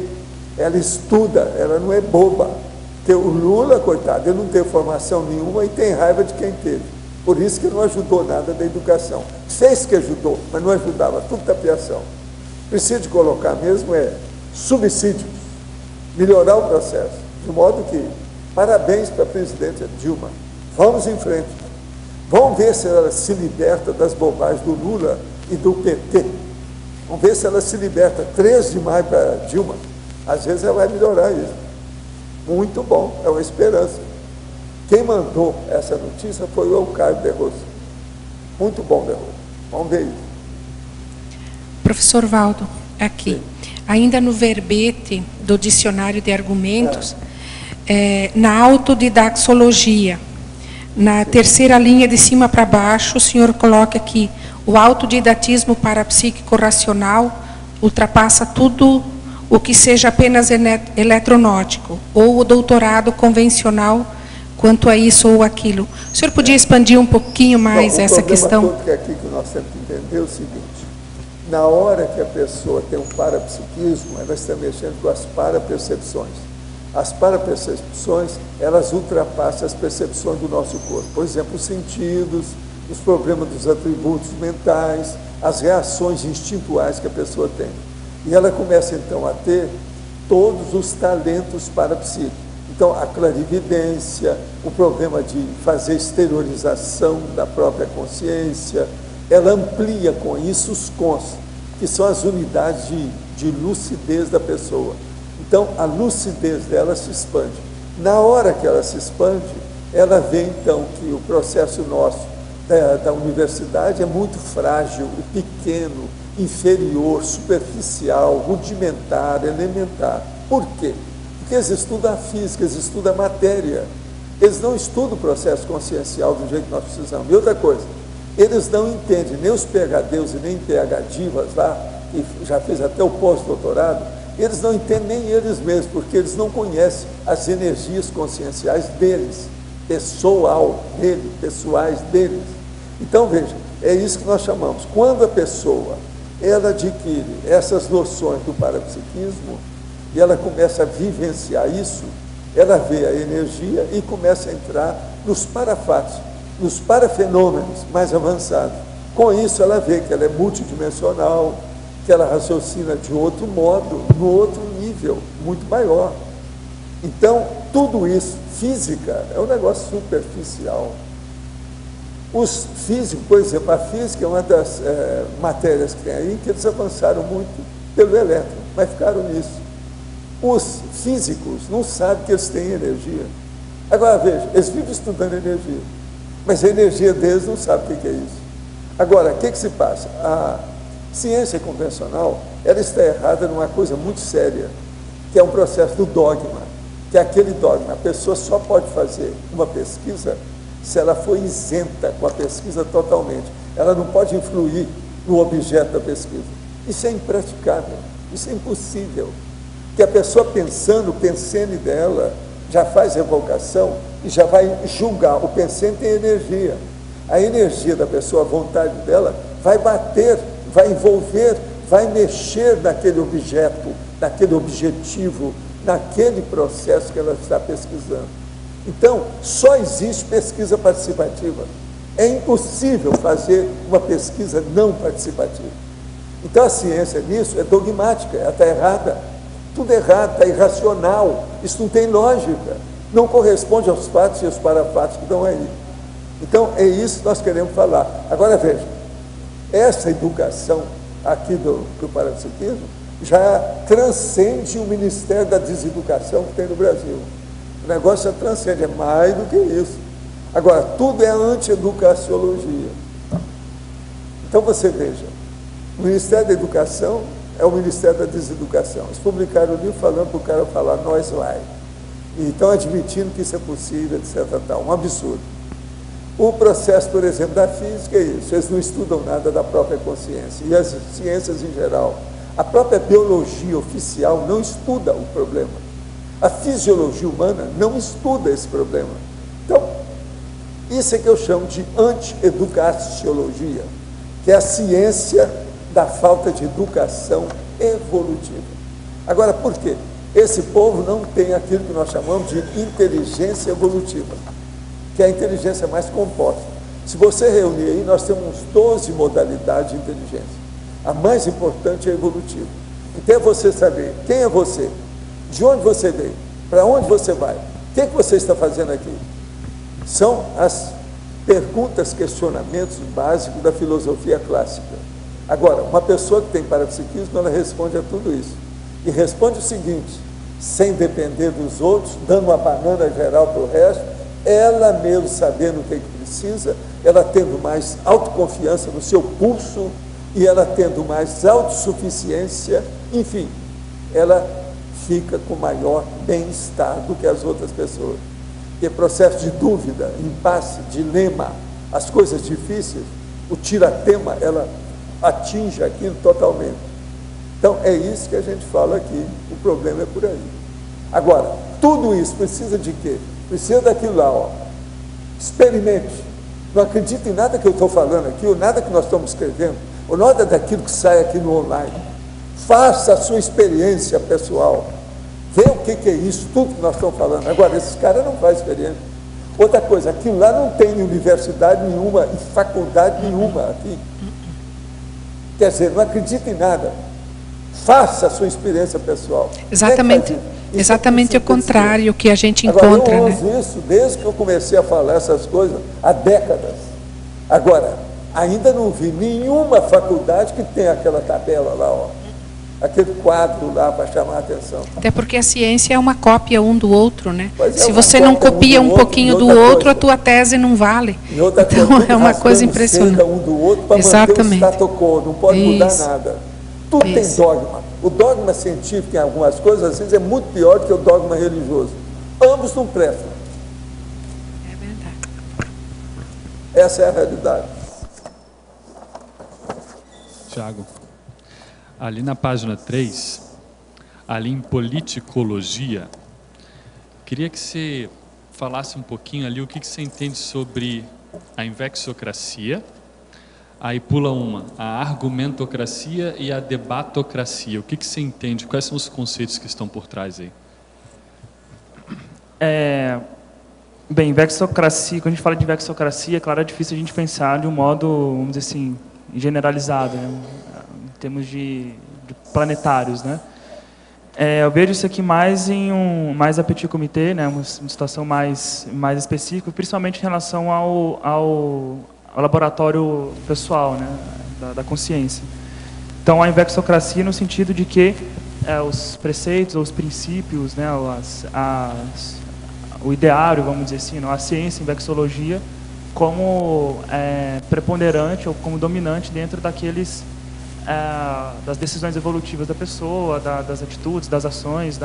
ela estuda, ela não é boba. Porque o Lula, coitado, ele não teve formação nenhuma e tem raiva de quem teve. Por isso que não ajudou nada da educação. Fez que ajudou, mas não ajudava, tudo tapiação. Precisa de colocar mesmo subsídios, melhorar o processo, de modo que parabéns para a presidenta Dilma. Vamos em frente. Vamos ver se ela se liberta das bobagens do Lula e do PT. Vamos ver se ela se liberta. 13 de maio para Dilma. Às vezes ela vai melhorar isso. Muito bom, é uma esperança. Quem mandou essa notícia foi o Eucário de Rosa. Muito bom, de Rosa. Vamos ver isso. Professor Valdo, aqui. Ainda no verbete do dicionário de argumentos, na autodidaxologia, na terceira linha de cima para baixo, o senhor coloca aqui, o autodidatismo parapsíquico racional ultrapassa tudo o que seja apenas eletronótico, ou o doutorado convencional quanto a isso ou aquilo. O senhor podia expandir um pouquinho mais essa questão? O problema todo que é aqui que nós temos que entender é o seguinte: na hora que a pessoa tem um parapsiquismo, ela está mexendo com as parapercepções. As parapercepções, elas ultrapassam as percepções do nosso corpo. Por exemplo, os sentidos, os problemas dos atributos mentais, as reações instintuais que a pessoa tem. E ela começa, então, a ter todos os talentos parapsíquicos. Então, a clarividência, o problema de fazer exteriorização da própria consciência, ela amplia com isso os cons, que são as unidades de lucidez da pessoa. Então, a lucidez dela se expande. Na hora que ela se expande, ela vê, então, que o processo nosso da universidade é muito frágil, pequeno, inferior, superficial, rudimentar, elementar. Por quê? Porque eles estudam a física, eles estudam a matéria. Eles não estudam o processo consciencial do jeito que nós precisamos. E outra coisa, eles não entendem nem os PhDs e nem PhDivas lá, que já fez até o pós-doutorado, eles não entendem nem eles mesmos, porque eles não conhecem as energias conscienciais deles, pessoais deles. Então, veja, é isso que nós chamamos. Quando a pessoa ela adquire essas noções do parapsiquismo e ela começa a vivenciar isso, ela vê a energia e começa a entrar nos parafatos, nos parafenômenos mais avançados. Com isso, ela vê que ela é multidimensional, que ela raciocina de outro modo, no outro nível, muito maior. Então, tudo isso, física, é um negócio superficial. Os físicos, por exemplo, a física é uma das matérias que tem aí, que eles avançaram muito pelo elétron, mas ficaram nisso. Os físicos não sabem que eles têm energia. Agora, veja, eles vivem estudando energia, mas a energia deles não sabe o que é isso. Agora, o que se passa? A ciência convencional, ela está errada numa coisa muito séria, que é um processo do dogma, que é aquele dogma. A pessoa só pode fazer uma pesquisa se ela for isenta com a pesquisa totalmente. Ela não pode influir no objeto da pesquisa. Isso é impraticável, isso é impossível. Que a pessoa pensando dela, já faz evocação e já vai julgar. O pensante tem energia. A energia da pessoa, a vontade dela, vai bater, vai envolver, vai mexer naquele objeto, naquele objetivo, naquele processo que ela está pesquisando. Então, só existe pesquisa participativa. É impossível fazer uma pesquisa não participativa. Então, a ciência nisso é dogmática, ela está errada. Tudo errado, está irracional. Isso não tem lógica. Não corresponde aos fatos e aos parafatos que estão aí. Então, é isso que nós queremos falar. Agora, veja, essa educação aqui do parapsiquismo já transcende o Ministério da Deseducação que tem no Brasil. O negócio já transcende, é mais do que isso. Agora, tudo é anti-educaciologia. Então, você veja, o Ministério da Educação é o Ministério da Deseducação. Eles publicaram o livro falando para o cara falar nós vai. E estão admitindo que isso é possível, etc. Tal. Um absurdo. O processo, por exemplo, da física é isso. Eles não estudam nada da própria consciência. E as ciências em geral. A própria biologia oficial não estuda o problema. A fisiologia humana não estuda esse problema. Então, isso é que eu chamo de anti-educaciologia, que é a ciência da falta de educação evolutiva. Agora, por quê? Esse povo não tem aquilo que nós chamamos de inteligência evolutiva, que é a inteligência mais composta. Se você reunir aí, nós temos uns 12 modalidades de inteligência. A mais importante é a evolutiva. Então é você saber quem é você, de onde você veio, para onde você vai, o que você está fazendo aqui. São as perguntas, questionamentos básicos da filosofia clássica. Agora, uma pessoa que tem parapsiquismo, ela responde a tudo isso. E responde o seguinte, sem depender dos outros, dando uma banana geral para o resto, ela mesmo sabendo o que precisa, ela tendo mais autoconfiança no seu pulso, e ela tendo mais autossuficiência, enfim, ela fica com maior bem-estar do que as outras pessoas. Porque processo de dúvida, impasse, dilema, as coisas difíceis, o tiratema, ela atinge aquilo totalmente. Então, é isso que a gente fala aqui, o problema é por aí. Agora, tudo isso precisa de quê? Precisa daquilo lá, ó. Experimente. Não acredite em nada que eu estou falando aqui, ou nada que nós estamos escrevendo, ou nada daquilo que sai aqui no online. Faça a sua experiência pessoal. Vê o que é isso, tudo que nós estamos falando. Agora, esses caras não fazem experiência. Outra coisa, aquilo lá não tem universidade nenhuma e faculdade nenhuma aqui. Quer dizer, não acredite em nada. Faça a sua experiência pessoal. Exatamente o contrário que a gente agora, encontra. Eu uso isso desde que eu comecei a falar essas coisas há décadas. Agora, ainda não vi nenhuma faculdade que tenha aquela tabela lá, ó. Aquele quadro lá para chamar a atenção. Até porque a ciência é uma cópia um do outro, né? Se você não copia um pouquinho do outro, a tua tese não vale. Então é uma coisa impressionante. Um do outro para manter o status quo, não pode mudar nada. Tudo tem dogma. O dogma científico em algumas coisas, às vezes, é muito pior do que o dogma religioso. Ambos não prestam. É verdade. Essa é a realidade. Tiago, ali na página 3, ali em politicologia, queria que você falasse um pouquinho ali o que você entende sobre a invexocracia. Aí pula a argumentocracia e a debatocracia. O que você entende? Quais são os conceitos que estão por trás aí? Bem, vexocracia, quando a gente fala de vexocracia, claro, é difícil a gente pensar de um modo, vamos dizer assim, generalizado, né? Em termos de planetários, né? Eu vejo isso aqui mais mais a petit comité, né? Uma situação mais específica, principalmente em relação ao laboratório pessoal, né, da consciência. Então, a invexocracia no sentido de que os preceitos, os princípios, né, o ideário, vamos dizer assim, a ciência em vexologia como preponderante ou como dominante dentro das decisões evolutivas da pessoa, das atitudes, das ações,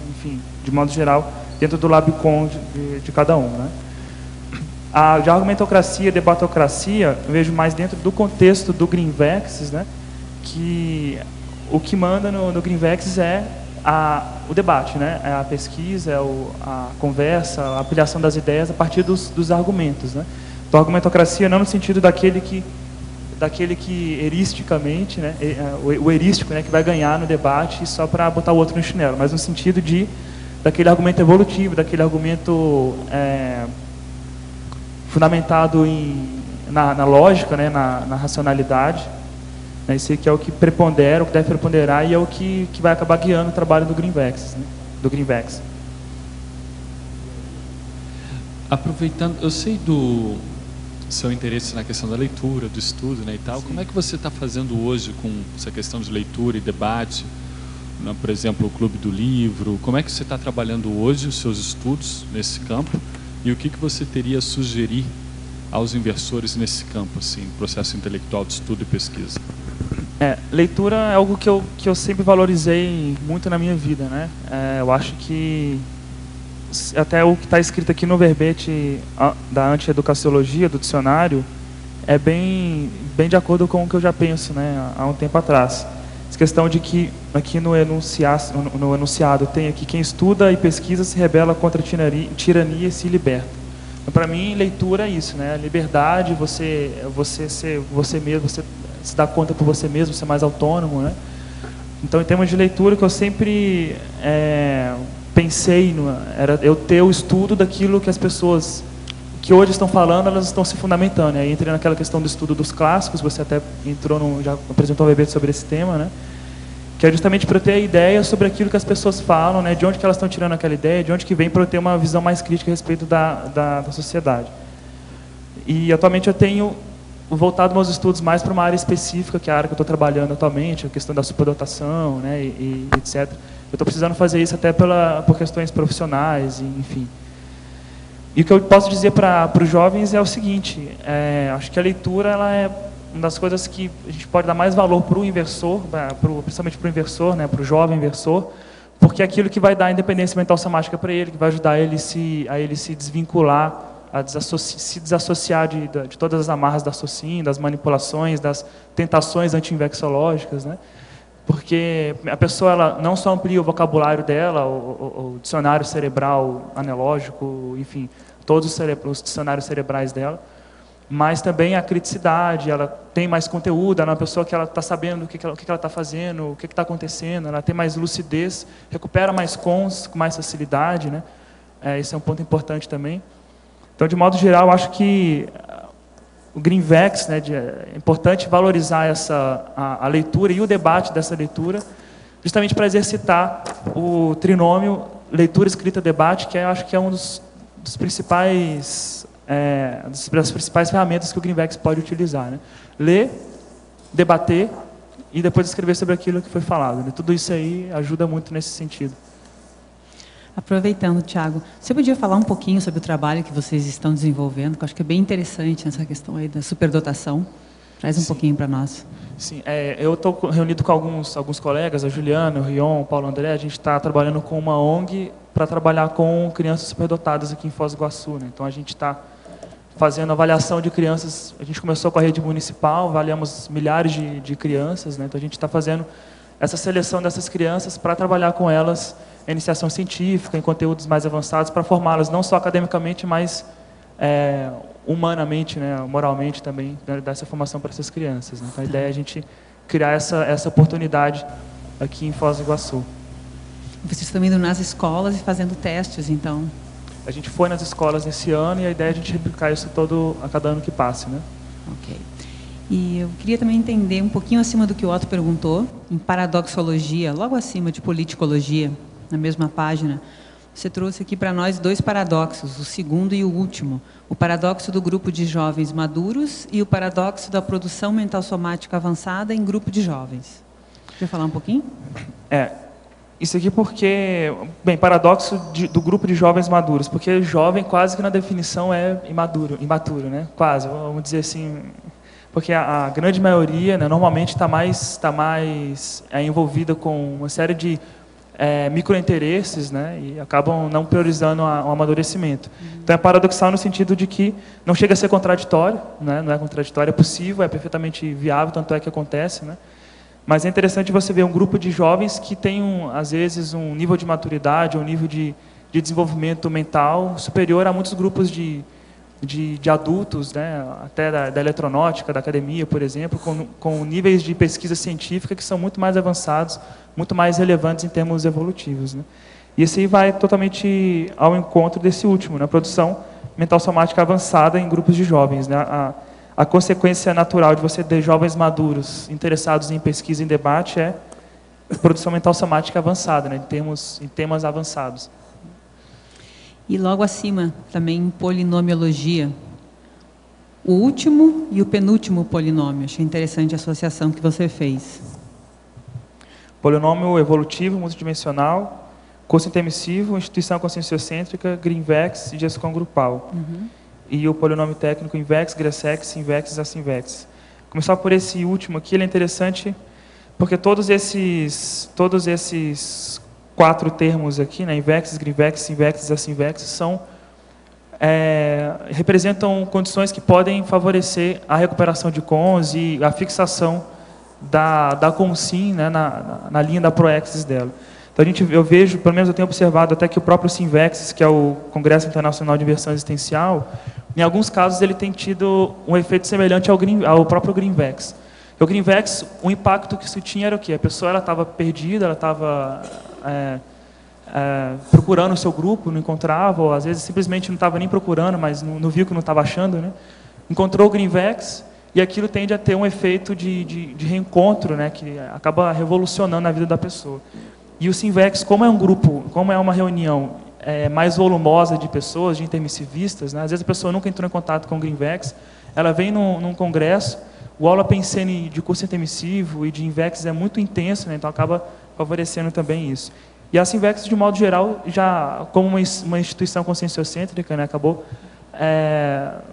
enfim, de modo geral, dentro do labicon de cada um, né? De argumentocracia e debatocracia, eu vejo mais dentro do contexto do Greenvex, né, que o que manda no Greenvex é o debate, né, é a pesquisa, a conversa, a ampliação das ideias a partir dos argumentos, né. Então, a argumentocracia não no sentido daquele que eristicamente, né, o erístico, né, que vai ganhar no debate só para botar o outro no chinelo, mas no sentido daquele argumento evolutivo, daquele argumento fundamentado na lógica, né, na racionalidade, né, esse que é o que prepondera, o que deve preponderar e é o que vai acabar guiando o trabalho do Greenvex, né, do Greenvex. Aproveitando, eu sei do seu interesse na questão da leitura, do estudo, né, e tal. Sim. Como é que você está fazendo hoje com essa questão de leitura e debate? Por exemplo, o Clube do Livro. Como é que você está trabalhando hoje os seus estudos nesse campo? E o que você teria a sugerir aos inversores nesse campo, assim, processo intelectual de estudo e pesquisa? Leitura é algo que eu sempre valorizei muito na minha vida, né? Eu acho que até o que está escrito aqui no verbete da anti-educaciologia, do dicionário, é bem de acordo com o que eu já penso, né, há um tempo atrás. Essa questão de que aqui no enunciado tem aqui: quem estuda e pesquisa se rebela contra a tirania e se liberta. Então, para mim, leitura é isso, né? A liberdade, você ser você mesmo, você se dar conta por você mesmo, ser mais autônomo, né? Então, em termos de leitura, que eu sempre pensei era eu ter o estudo daquilo que as pessoas que hoje estão falando, elas estão se fundamentando. Aí entrei naquela questão do estudo dos clássicos, você até já apresentou um verbete sobre esse tema, né? Que é justamente para eu ter a ideia sobre aquilo que as pessoas falam, né? De onde que elas estão tirando aquela ideia, de onde que vem, para eu ter uma visão mais crítica a respeito da sociedade. E atualmente eu tenho voltado meus estudos mais para uma área específica, que é a área que eu estou trabalhando atualmente, a questão da superdotação, né? E etc. Eu estou precisando fazer isso até por questões profissionais, enfim. E o que eu posso dizer para os jovens é o seguinte: acho que a leitura ela é uma das coisas que a gente pode dar mais valor para o inversor, principalmente para o inversor, né, para o jovem inversor, porque é aquilo que vai dar independência mental somática para ele, que vai ajudar ele a ele se desvincular, se desassociar de todas as amarras da sociedade, das manipulações, das tentações anti-invexológicas, né? porque a pessoa ela não só amplia o vocabulário dela, o dicionário cerebral analógico, enfim, todos os dicionários cerebrais dela, mas também a criticidade, ela tem mais conteúdo, ela é uma pessoa que ela está sabendo o que ela está fazendo, o que está acontecendo, ela tem mais lucidez, recupera mais cons com mais facilidade, né? Esse é um ponto importante também. Então, de modo geral, eu acho que o GreenVex, né, é importante valorizar a leitura e o debate dessa leitura, justamente para exercitar o trinômio leitura, escrita, debate, que eu acho que é um das principais ferramentas que o GreenVex pode utilizar, né? Ler, debater e depois escrever sobre aquilo que foi falado, né? Tudo isso aí ajuda muito nesse sentido. Aproveitando, Tiago, você podia falar um pouquinho sobre o trabalho que vocês estão desenvolvendo, que eu acho que é bem interessante essa questão aí da superdotação. Traz um pouquinho para nós. Sim, eu estou reunido com alguns colegas, a Juliana, o Rion, o Paulo André, a gente está trabalhando com uma ONG para trabalhar com crianças superdotadas aqui em Foz do Iguaçu, né? Então a gente está fazendo avaliação de crianças, a gente começou com a rede municipal, avaliamos milhares de crianças, né? Então a gente está fazendo essa seleção dessas crianças para trabalhar com elas em iniciação científica, em conteúdos mais avançados, para formá-las não só academicamente, mas humanamente, né, moralmente também, né, dar essa formação para essas crianças, né? Então a ideia é a gente criar essa oportunidade aqui em Foz do Iguaçu. Vocês estão indo nas escolas e fazendo testes, então? A gente foi nas escolas nesse ano e a ideia é a gente replicar isso a cada ano que passe, né? Ok. E eu queria também entender um pouquinho acima do que o Otto perguntou, em paradoxologia, logo acima de politicologia, na mesma página, você trouxe aqui para nós 2 paradoxos, o segundo e o último. O paradoxo do grupo de jovens maduros e o paradoxo da produção mental somática avançada em grupo de jovens. Quer falar um pouquinho? Isso aqui porque, bem, paradoxo do grupo de jovens maduros, porque jovem quase que na definição é imaturo, né? Quase, vamos dizer assim, porque a grande maioria, né, normalmente está mais envolvida com uma série de microinteresses, né, e acabam não priorizando o amadurecimento. Então é paradoxal no sentido de que não chega a ser contraditório, né, não é contraditório, é possível, é perfeitamente viável, tanto é que acontece, né. Mas é interessante você ver um grupo de jovens que tem, às vezes, um nível de maturidade, um nível de desenvolvimento mental superior a muitos grupos de adultos, né, até da eletronáutica, da academia, por exemplo, com níveis de pesquisa científica que são muito mais avançados, muito mais relevantes em termos evolutivos, né. E esse aí vai totalmente ao encontro desse último, na produção mental somática avançada em grupos de jovens, né. A consequência natural de você ter jovens maduros interessados em pesquisa e em debate é produção mental somática avançada, né, em temas avançados. E logo acima, também polinomiologia. O último e o penúltimo polinômio. Achei interessante a associação que você fez. Polinômio evolutivo, multidimensional, curso intermissivo, instituição conscienciocêntrica, GreenVex e gestão grupal. E o polinômio técnico INVEX, GRESEX, SINVEX e ASINVEX. Começar por esse último aqui, ele é interessante porque todos esses 4 termos aqui, né, INVEX, GreenVex, SINVEX e ASINVEX, representam condições que podem favorecer a recuperação de cons e a fixação da consim, né, na linha da proexis dela. Então eu vejo, pelo menos eu tenho observado até que o próprio SINVEX, que é o Congresso Internacional de Inversão Existencial, em alguns casos ele tem tido um efeito semelhante ao próprio GreenVex. O GreenVex, o impacto que isso tinha era o quê? A pessoa estava perdida, ela estava procurando o seu grupo, não encontrava, ou às vezes simplesmente não estava nem procurando, mas não viu que não estava achando, né? Encontrou o GreenVex e aquilo tende a ter um efeito de reencontro, né, que acaba revolucionando a vida da pessoa. E o SINVEX, como é um grupo, como é uma reunião mais volumosa de pessoas, de intermissivistas, né? Às vezes a pessoa nunca entrou em contato com o GreenVex, ela vem num congresso, o aula pensene de curso intermissivo e de INVEX é muito intenso, né? Então acaba favorecendo também isso. E a SINVEX, de modo geral, já como uma instituição conscienciocêntrica, né, acabou,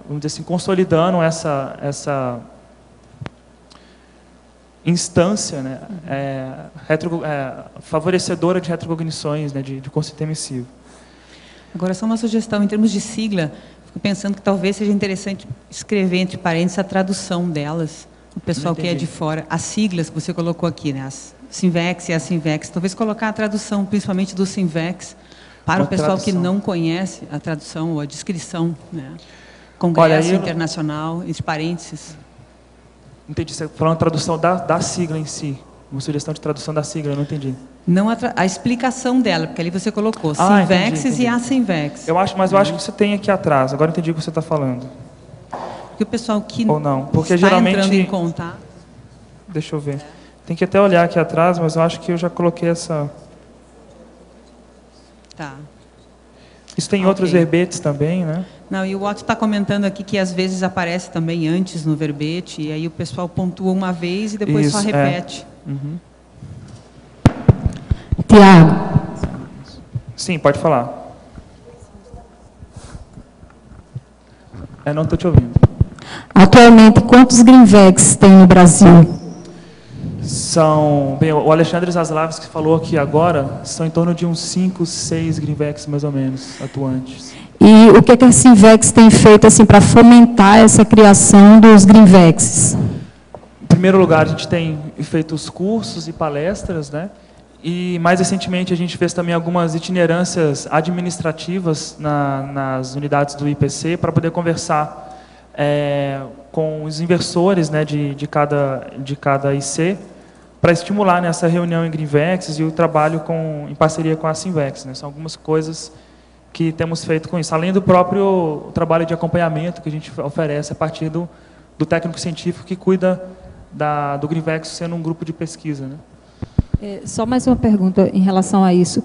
vamos dizer assim, consolidando essa instância, né, favorecedora de retrocognições, né, de consciente emissivo. Agora, só uma sugestão, em termos de sigla, fico pensando que talvez seja interessante escrever entre parênteses a tradução delas, o pessoal que é de fora, as siglas que você colocou aqui, né, as Sinvex e a Sinvex. Talvez colocar a tradução, principalmente do Sinvex, para Uma o pessoal que tradução. não conhece a tradução ou a descrição, né? Congresso Internacional, entre parênteses. Entendi, você falando tradução da sigla em si. Uma sugestão de tradução da sigla, eu não entendi. Não a explicação dela, porque ali você colocou Sinvex e a Sinvex. Eu acho que isso tem aqui atrás. Agora eu entendi o que você está falando. Porque o pessoal que ou não, porque está geralmente entrando em contato. Deixa eu ver. Tem que até olhar aqui atrás, mas eu acho que eu já coloquei essa. Tá. Isso tem outros verbetes também, né? Não, e o Otto está comentando aqui que às vezes aparece também antes no verbete, e aí o pessoal pontua uma vez e depois só repete. Uhum. Tiago. Sim, pode falar. Não estou te ouvindo. Atualmente, quantos Greenvex tem no Brasil? São, bem, o Alexandre Zaslavski falou aqui agora, são em torno de uns 5, 6 Greenvex mais ou menos atuantes. E o que a Sinvex tem feito assim para fomentar essa criação dos Greenvex? Em primeiro lugar, a gente tem feito os cursos e palestras, né? E mais recentemente a gente fez também algumas itinerâncias administrativas nas unidades do IPC para poder conversar com os inversores, né, de cada IC, para estimular nessa reunião em Greenvex e o trabalho em parceria com a Sinvex, né? São algumas coisas que temos feito com isso, além do próprio trabalho de acompanhamento que a gente oferece a partir do técnico científico que cuida do Greenvex sendo um grupo de pesquisa, né? Só mais uma pergunta em relação a isso.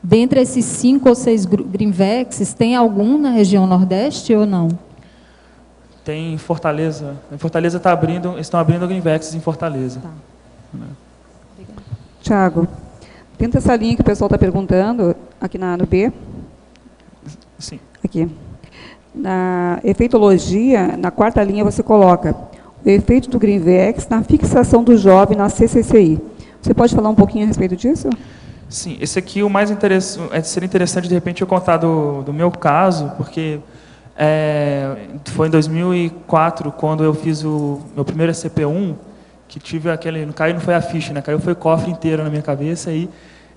Dentre esses 5 ou 6 Greenvex, tem algum na região Nordeste ou não? Tem em Fortaleza. Em Fortaleza estão abrindo Greenvex em Fortaleza. Tá. Tiago, dentro dessa linha que o pessoal está perguntando, aqui no B. Sim. Aqui. Na efeitologia, na 4ª linha, você coloca o efeito do Greenvex na fixação do jovem na CCCI. Você pode falar um pouquinho a respeito disso? Sim, esse aqui o mais interessante, seria interessante de repente eu contar do meu caso, porque foi em 2004 quando eu fiz o meu primeiro ECP1, que tive aquele, não caiu, não foi a ficha, né? Caiu foi o cofre inteiro na minha cabeça e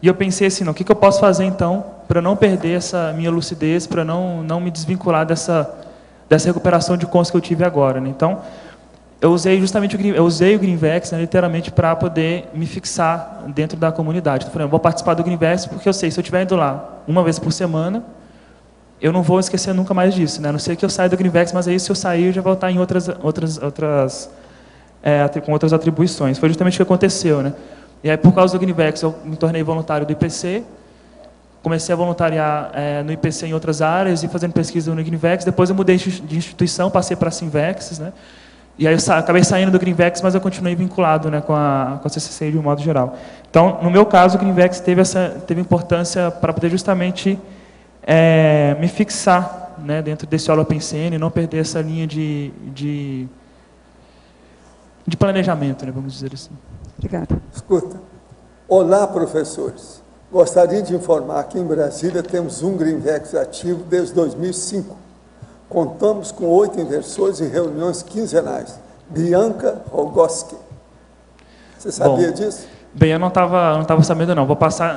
eu pensei assim, não, o que eu posso fazer então para não perder essa minha lucidez, para não me desvincular dessa recuperação de consciência que eu tive agora, né? Então eu usei justamente o Greenvex, né, literalmente para poder me fixar dentro da comunidade. Eu falei, eu vou participar do Greenvex porque eu sei, se eu estiver indo lá uma vez por semana, eu não vou esquecer nunca mais disso, né? A não ser que eu saia do Greenvex, mas aí se eu sair eu já vou estar em com outras atribuições. Foi justamente o que aconteceu, né? E aí por causa do Greenvex eu me tornei voluntário do IPC, comecei a voluntariar no IPC em outras áreas e fazendo pesquisa no Greenvex. Depois eu mudei de instituição, passei para a Sinvex, né? E aí eu acabei saindo do Greenvex, mas eu continuei vinculado, né, com a CCCI de um modo geral. Então, no meu caso, o Greenvex teve importância para poder justamente me fixar, né, dentro desse Holopensene e não perder essa linha de planejamento, né, vamos dizer assim. Obrigada. Escuta. Olá, professores. Gostaria de informar que em Brasília temos um Greenvex ativo desde 2005. Contamos com 8 inversores e reuniões quinzenais. Bianca Rogoski. Você sabia disso? Bem, eu não estava sabendo, não. Vou passar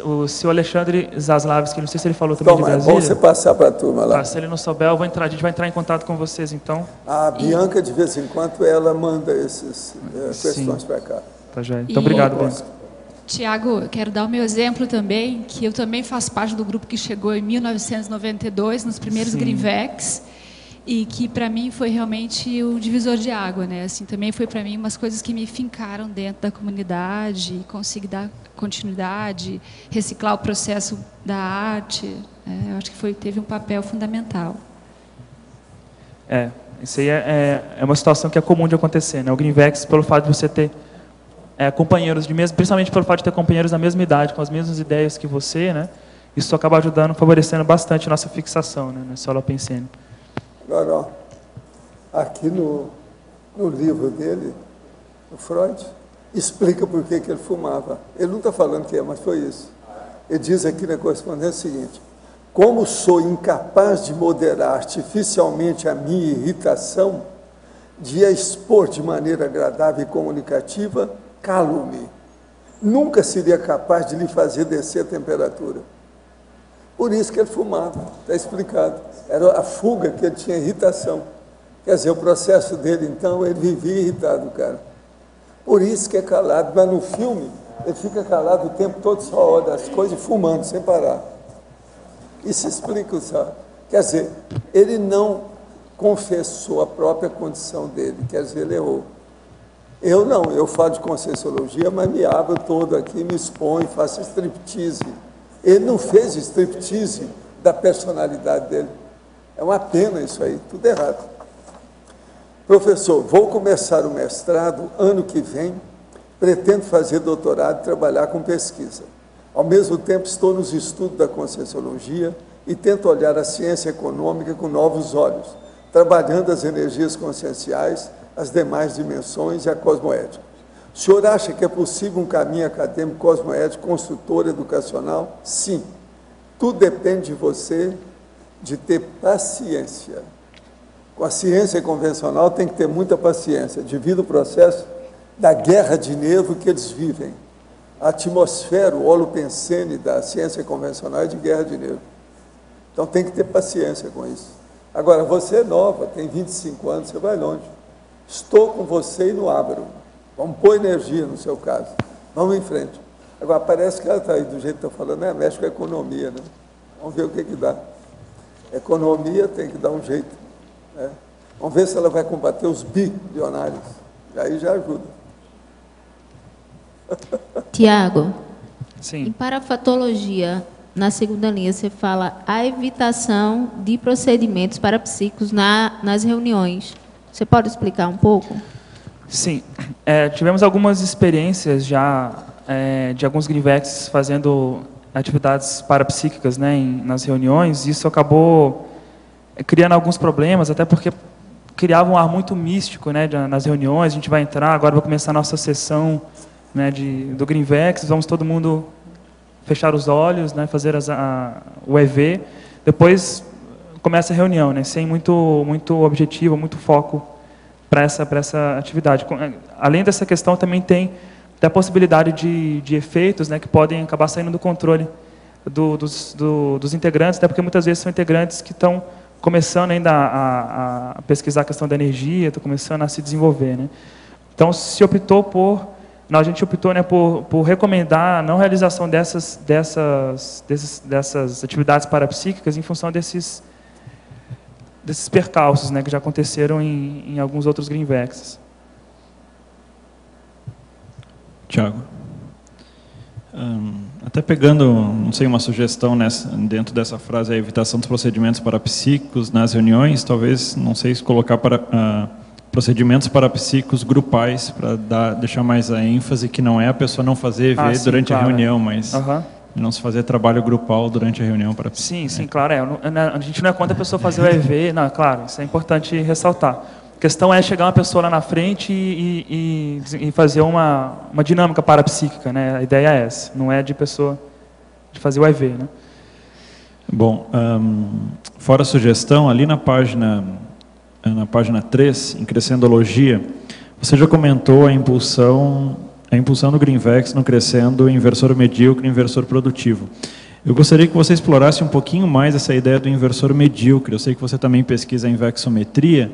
o seu Alexandre Zaslavski, não sei se ele falou também de Brasília. É bom você passar para a turma lá. Se ele não souber, a gente vai entrar em contato com vocês, então. A Bianca, de vez em quando, ela manda essas questões para cá. Tá, já. Então, obrigado, Bianca. Tiago, eu quero dar o meu exemplo também, que eu também faço parte do grupo que chegou em 1992, nos primeiros Greenvex, e que para mim foi realmente o divisor de água, né? Assim, também foi para mim umas coisas que me fincaram dentro da comunidade, conseguir dar continuidade, reciclar o processo da arte, eu acho que teve um papel fundamental. Isso aí é uma situação que é comum de acontecer, né? O Greenvex, pelo fato de você ter companheiros principalmente pelo fato de ter companheiros da mesma idade, com as mesmas ideias que você, né? Isso acaba ajudando, favorecendo bastante a nossa fixação, né, nesse Holopensene. Agora, ó, aqui no livro dele, o Freud, explica por que ele fumava. Ele não está falando que mas foi isso. Ele diz aqui na correspondência o seguinte: como sou incapaz de moderar artificialmente a minha irritação, de a expor de maneira agradável e comunicativa, calo-me. nunca seria capaz de lhe fazer descer a temperatura. Por isso que ele fumava, está explicado. Era a fuga que ele tinha irritação. Quer dizer, o processo dele, então, ele vivia irritado, cara. Por isso que é calado, mas no filme ele fica calado o tempo todo, só olha as coisas e fumando, sem parar. Isso explica, sabe? Quer dizer, ele não confessou a própria condição dele, quer dizer, ele errou. Eu não, eu falo de Conscienciologia, mas me abro todo aqui, me exponho, faço striptease. Ele não fez striptease da personalidade dele. É uma pena isso aí, tudo errado. Professor, vou começar o mestrado ano que vem, pretendo fazer doutorado e trabalhar com pesquisa. Ao mesmo tempo, estou nos estudos da Conscienciologia e tento olhar a ciência econômica com novos olhos, trabalhando as energias conscienciais, as demais dimensões e a cosmoética. O senhor acha que é possível um caminho acadêmico, cosmoético, construtor, educacional? Sim. Tudo depende de você, de ter paciência. Com a ciência convencional tem que ter muita paciência, devido ao processo da guerra de nervo que eles vivem. A atmosfera, o holopensene da ciência convencional é de guerra de nervo. Então tem que ter paciência com isso. Agora, você é nova, tem 25 anos, você vai longe. Estou com você e não abro. Vamos pôr energia no seu caso. Vamos em frente. Agora, parece que ela está aí do jeito que está falando, né? Mexe com a economia, né? Vamos ver o que dá. Economia tem que dar um jeito. Né? Vamos ver se ela vai combater os bilionários. E aí já ajuda. Tiago, sim. Em parafatologia, na segunda linha, você fala a evitação de procedimentos parapsíquicos nas reuniões. Você pode explicar um pouco? Sim. Tivemos algumas experiências já de alguns Grinvex fazendo atividades parapsíquicas, né, nas reuniões. Isso acabou criando alguns problemas, até porque criava um ar muito místico, né, nas reuniões. A gente vai entrar, agora vai começar a nossa sessão, né, do Grinvex, vamos todo mundo fechar os olhos, né, fazer o EV, depois começa a reunião, né, sem muito objetivo, muito foco para essa atividade. Além dessa questão, também tem a possibilidade de efeitos, né, que podem acabar saindo do controle dos integrantes, até porque muitas vezes são integrantes que estão começando ainda a pesquisar a questão da energia, estão começando a se desenvolver, né. Então, a gente optou, né, por recomendar a não realização dessas atividades parapsíquicas em função desses percalços, né, que já aconteceram em alguns outros Grinvexes. Tiago, até pegando, não sei, uma sugestão dentro dessa frase, a evitação dos procedimentos parapsíquicos nas reuniões, talvez, não sei se colocar procedimentos parapsíquicos grupais, para deixar mais a ênfase que não é a pessoa não fazer EV durante a reunião, mas não se fazer trabalho grupal durante a reunião parapsíquica. Sim, claro. A gente não é contra a pessoa fazer o EV, não, claro, isso é importante ressaltar. A questão é chegar uma pessoa lá na frente e fazer uma dinâmica parapsíquica, né? A ideia é essa, não é de fazer o EV, né? Bom, fora a sugestão, ali na página 3, em Crescendologia, você já comentou a impulsão do Grinvex no crescendo inversor medíocre e inversor produtivo. Eu gostaria que você explorasse um pouquinho mais essa ideia do inversor medíocre. Eu sei que você também pesquisa a inversometria.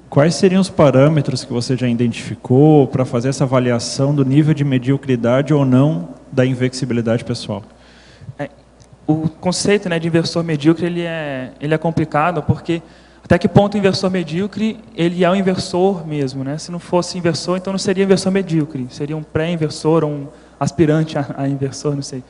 Quais seriam os parâmetros que você já identificou para fazer essa avaliação do nível de mediocridade ou não da invexibilidade pessoal? O conceito, né, de inversor medíocre ele é complicado, porque até que ponto o inversor medíocre ele é um inversor mesmo, né? Se não fosse inversor, então não seria inversor medíocre, seria um pré-inversor ou um aspirante a inversor, não sei.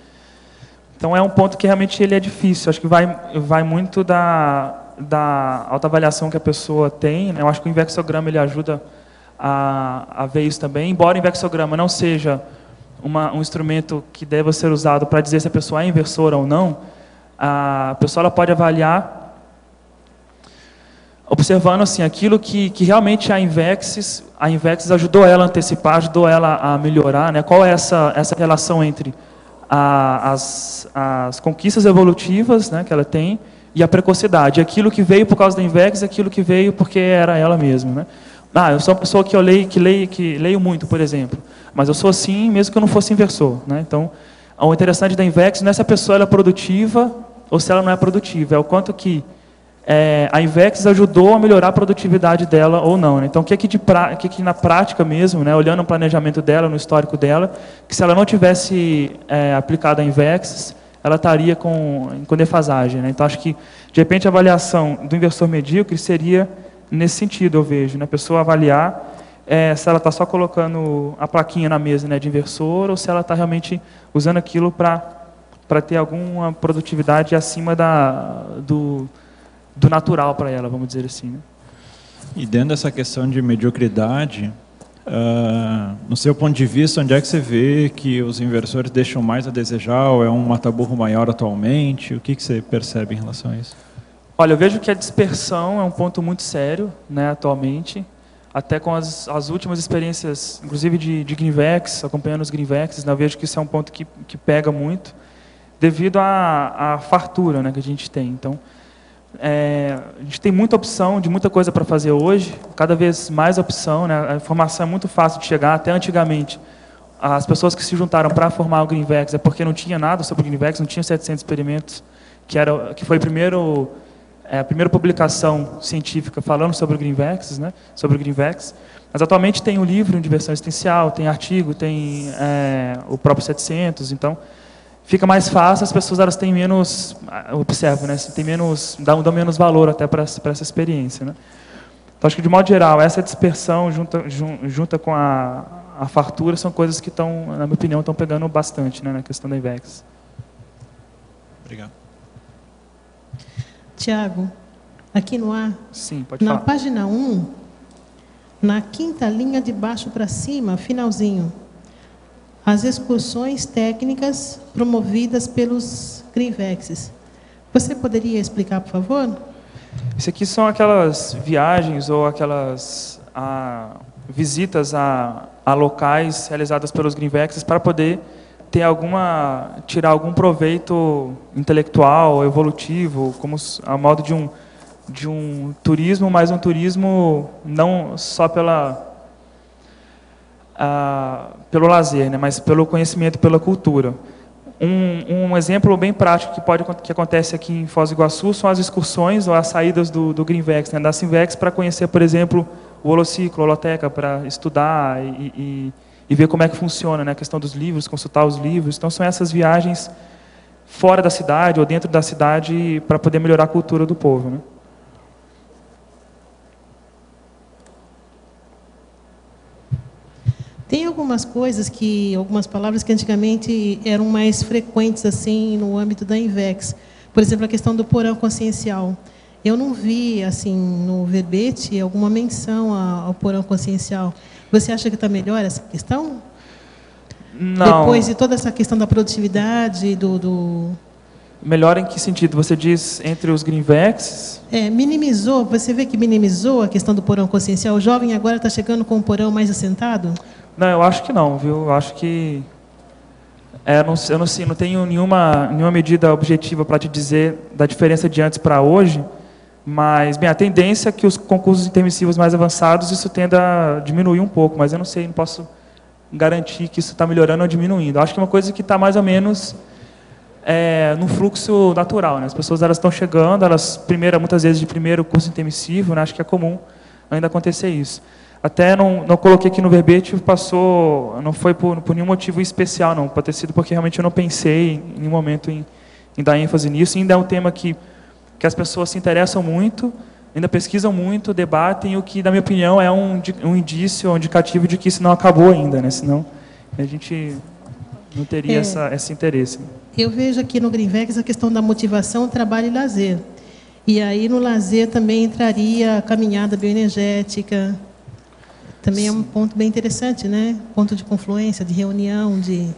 Então é um ponto que realmente ele é difícil. Acho que vai muito da autoavaliação que a pessoa tem, né? Eu acho que o inversograma ele ajuda a ver isso também, embora o inversograma não seja um instrumento que deva ser usado para dizer se a pessoa é inversora ou não. A pessoa ela pode avaliar observando assim, aquilo que realmente a Invexis ajudou ela a antecipar, ajudou ela a melhorar, né? Qual é essa relação entre as conquistas evolutivas, né, que ela tem e a precocidade, aquilo que veio por causa da Invexis, aquilo que veio porque era ela mesma, né? eu sou uma pessoa que leio muito, por exemplo, mas eu sou assim mesmo que eu não fosse inversor, né? Então, o interessante da Invex não é se a pessoa ela é produtiva ou se ela não é produtiva, é o quanto que a Invex ajudou a melhorar a produtividade dela ou não, né? Então, o que na prática mesmo, né, olhando o planejamento dela, no histórico dela, que se ela não tivesse aplicado a Invex, ela estaria com defasagem, né? Então, acho que, de repente, a avaliação do inversor medíocre seria nesse sentido, eu vejo, né? A pessoa avaliar se ela está só colocando a plaquinha na mesa, né, de inversor, ou se ela está realmente usando aquilo para ter alguma produtividade acima do natural para ela, vamos dizer assim, né? E dentro dessa questão de mediocridade, no seu ponto de vista, onde é que você vê que os inversores deixam mais a desejar, ou é um mata-burro maior atualmente? O que você percebe em relação a isso? Olha, eu vejo que a dispersão é um ponto muito sério, né, atualmente, até com as últimas experiências, inclusive de Greenvex, acompanhando os Greenvex, né, eu vejo que isso é um ponto que pega muito, devido à fartura, né, que a gente tem. Então, a gente tem muita opção de muita coisa para fazer hoje, cada vez mais opção, né? A informação é muito fácil de chegar. Até antigamente, as pessoas que se juntaram para formar o Greenvex é porque não tinha nada sobre o Greenvex, não tinha 700 experimentos, que foi a primeira publicação científica falando sobre o Greenvex, né? Sobre o Greenvex. Mas atualmente tem o livro de versão existencial, tem artigo, tem o próprio 700, então fica mais fácil, as pessoas elas têm menos, observo, né, dão menos valor até para essa experiência, né? Então, acho que de modo geral, essa dispersão junta com a fartura são coisas que estão, na minha opinião, estão pegando bastante, né, na questão da Invex. Obrigado. Tiago, aqui no ar, sim, pode falar. Na página 1, na quinta linha de baixo para cima, finalzinho, as excursões técnicas promovidas pelos Greenvexes. Você poderia explicar, por favor? Isso aqui são aquelas viagens ou aquelas visitas a locais realizadas pelos Greenvexes para poder tirar algum proveito intelectual, evolutivo, como a modo de um turismo, mas um turismo não só pelo lazer, né, mas pelo conhecimento, pela cultura. Um exemplo bem prático que acontece aqui em Foz do Iguaçu são as excursões ou as saídas do Greenvex, né, da Sinvex, para conhecer, por exemplo, o holociclo, a holoteca, para estudar e ver como é que funciona, né, a questão dos livros, consultar os livros. Então, são essas viagens fora da cidade ou dentro da cidade para poder melhorar a cultura do povo, né? Tem algumas palavras que antigamente eram mais frequentes assim no âmbito da Invex. Por exemplo, a questão do porão consciencial. Eu não vi assim no verbete alguma menção ao porão consciencial. Você acha que está melhor essa questão? Não. Depois de toda essa questão da produtividade, Melhor em que sentido? Você diz entre os Greenvex? Minimizou, você vê que minimizou a questão do porão consciencial? O jovem agora está chegando com um porão mais assentado? Não, eu acho que não, viu? Eu acho que... eu não tenho nenhuma medida objetiva para te dizer da diferença de antes para hoje, mas, bem, a tendência é que os concursos intermissivos mais avançados, isso tenda a diminuir um pouco, mas eu não sei, não posso garantir que isso está melhorando ou diminuindo. Eu acho que é uma coisa que está mais ou menos no fluxo natural, né? As pessoas elas estão chegando, muitas vezes de primeiro curso intermissivo, né? Acho que é comum ainda acontecer isso. Até não coloquei aqui no verbete, não foi por nenhum motivo especial, não. Pode ter sido porque realmente eu não pensei em nenhum momento em dar ênfase nisso. Ainda é um tema que as pessoas se interessam muito, ainda pesquisam muito, debatem, o que, na minha opinião, é um indício, um indicativo de que isso não acabou ainda, né? Senão a gente não teria esse interesse. Eu vejo aqui no Greenvex a questão da motivação, trabalho e lazer. E aí no lazer também entraria a caminhada bioenergética. Também é um ponto bem interessante, né? Ponto de confluência, de reunião, de...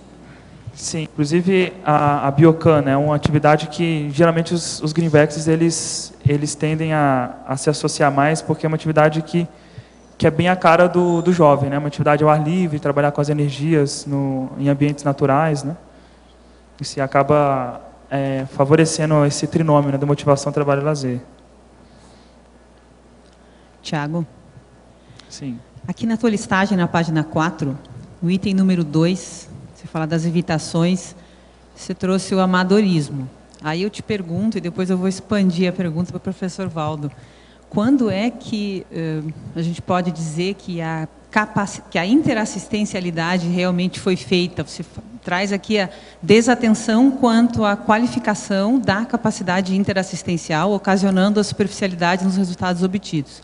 Sim, inclusive a Biocan é uma atividade que geralmente os Greenvexes eles tendem a se associar mais, porque é uma atividade que é bem a cara do jovem, né? Uma atividade ao ar livre, trabalhar com as energias em ambientes naturais, né? E se acaba favorecendo esse trinômio, né, da motivação, trabalho e lazer. Tiago? Sim. Aqui na tua listagem, na página 4, o item número 2, você fala das evitações, você trouxe o amadorismo. Aí eu te pergunto, e depois eu vou expandir a pergunta para o professor Valdo. Quando é que a gente pode dizer que a interassistencialidade realmente foi feita? Você traz aqui a desatenção quanto à qualificação da capacidade interassistencial, ocasionando a superficialidade nos resultados obtidos.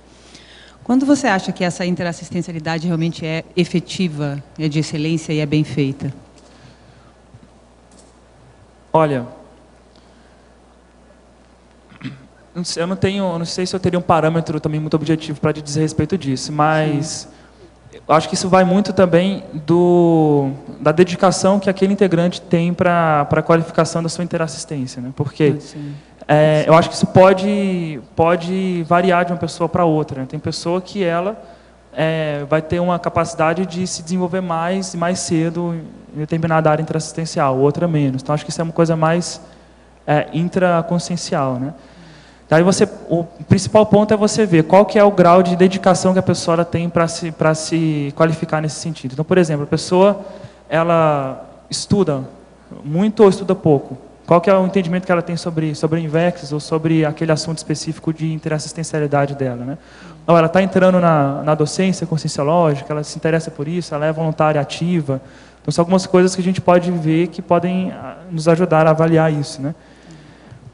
Quando você acha que essa interassistencialidade realmente é efetiva, é de excelência e é bem feita? Olha, eu não sei se eu teria um parâmetro também muito objetivo para dizer a respeito disso, mas eu acho que isso vai muito também da dedicação que aquele integrante tem para a qualificação da sua interassistência, né? Porque eu acho que isso pode variar de uma pessoa para outra, né? Tem pessoa que ela vai ter uma capacidade de se desenvolver mais e mais cedo em determinada área interassistencial, outra menos. Então, acho que isso é uma coisa mais intraconsciencial, né? Daí o principal ponto é você ver qual que é o grau de dedicação que a pessoa tem para se qualificar nesse sentido. Então, por exemplo, a pessoa ela estuda muito ou estuda pouco. Qual que é o entendimento que ela tem sobre o INVEX ou sobre aquele assunto específico de interassistencialidade dela, né? Ou ela está entrando na docência conscienciológica, ela se interessa por isso, ela é voluntária ativa. Então, são algumas coisas que a gente pode ver que podem nos ajudar a avaliar isso, né?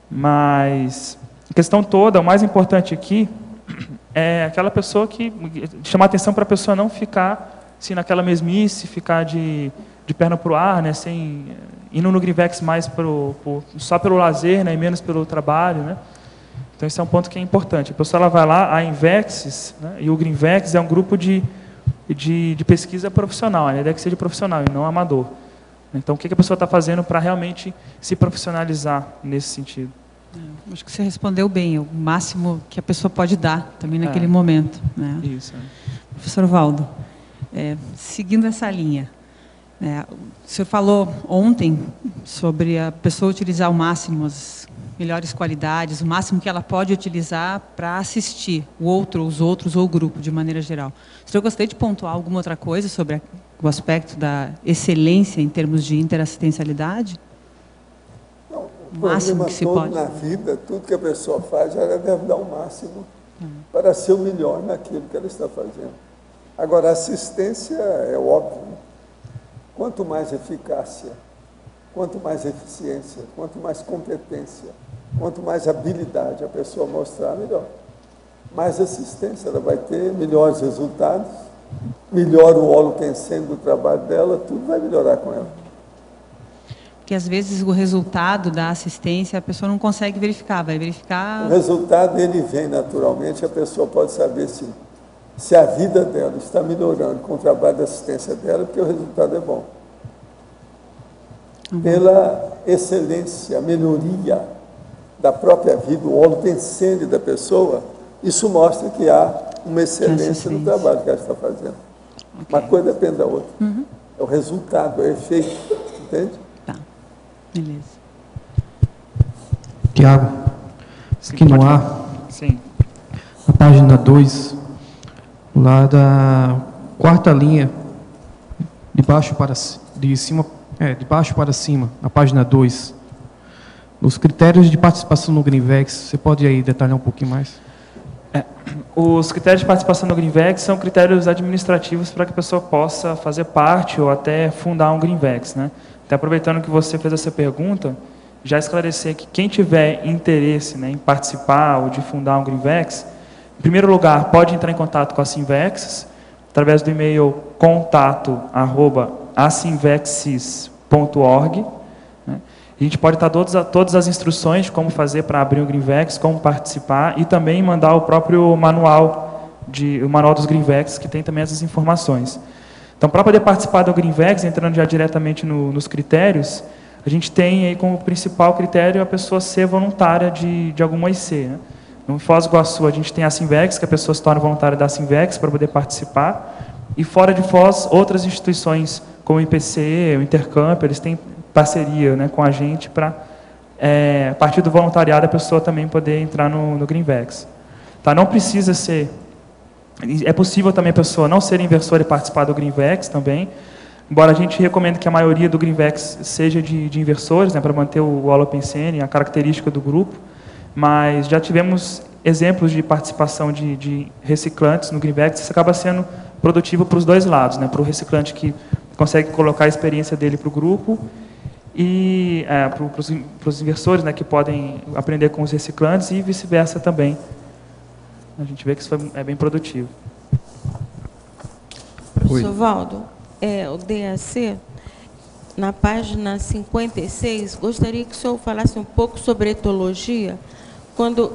Mas a questão toda, o mais importante aqui, é aquela pessoa que chamar atenção para a pessoa não ficar assim, naquela mesmice, ficar de perna para o ar, né, indo no GRINVEX mais só pelo lazer, né, e menos pelo trabalho, né? Então, esse é um ponto que é importante. A pessoa ela vai lá, a INVEX, né, e o GRINVEX é um grupo de pesquisa profissional, né, deve ser de profissional e não amador. Então, o que a pessoa está fazendo para realmente se profissionalizar nesse sentido? Acho que você respondeu bem, o máximo que a pessoa pode dar também naquele momento, né? Isso. Professor Valdo, seguindo essa linha, o senhor falou ontem sobre a pessoa utilizar ao máximo as melhores qualidades, o máximo que ela pode utilizar para assistir o outro, os outros ou o grupo, de maneira geral. O senhor gostaria de pontuar alguma outra coisa sobre o aspecto da excelência em termos de interassistencialidade? O máximo que se pode na vida, tudo que a pessoa faz, ela deve dar o máximo para ser o melhor naquilo que ela está fazendo. Agora, a assistência é óbvio. Quanto mais eficácia, quanto mais eficiência, quanto mais competência, quanto mais habilidade a pessoa mostrar, melhor. Mais assistência ela vai ter, melhores resultados, melhor o holopensene do trabalho dela, tudo vai melhorar com ela. Porque, às vezes, o resultado da assistência a pessoa não consegue verificar, vai verificar... O resultado, ele vem naturalmente, a pessoa pode saber se a vida dela está melhorando com o trabalho de assistência dela, porque o resultado é bom. Pela excelência, a melhoria da própria vida, o holopensene da pessoa, isso mostra que há uma excelência no trabalho que ela está fazendo. Uma coisa depende da outra. É o resultado, é o efeito, entende? Beleza. Tiago, aqui no ar, na página 2, lá da quarta linha, de baixo para cima, na página 2, os critérios de participação no GRINVEX, você pode aí detalhar um pouquinho mais? Os critérios de participação no GRINVEX são critérios administrativos para que a pessoa possa fazer parte ou até fundar um GRINVEX, né? Até aproveitando que você fez essa pergunta, já esclarecer que quem tiver interesse, né, em participar ou de fundar um GRINVEX, em primeiro lugar, pode entrar em contato com a Sinvex, através do e-mail contato@asinvexis.org. Né? A gente pode dar todas as instruções de como fazer para abrir um GRINVEX, como participar, e também mandar o próprio manual dos GRINVEX, que tem também essas informações. Então, para poder participar do GRINVEX, entrando já diretamente nos critérios, a gente tem aí como principal critério a pessoa ser voluntária de alguma IC. Né? No Foz do Iguaçu, a gente tem a Sinvex, que a pessoa se torna voluntária da Sinvex para poder participar. E fora de Foz, outras instituições, como o IPCE, o Intercamp, eles têm parceria, né, com a gente para, a partir do voluntariado, a pessoa também poder entrar no GRINVEX. Tá? Não precisa ser É possível também a pessoa não ser inversora e participar do Greenvex também, embora a gente recomende que a maioria do Greenvex seja de inversores, né, para manter o Holopensene, a característica do grupo, mas já tivemos exemplos de participação de reciclantes no Greenvex, isso acaba sendo produtivo para os dois lados, né, para o reciclante que consegue colocar a experiência dele para o grupo e para os inversores, né, que podem aprender com os reciclantes e vice-versa também. A gente vê que isso é bem produtivo. Professor Valdo, o DAC, na página 56, gostaria que o senhor falasse um pouco sobre etologia. Quando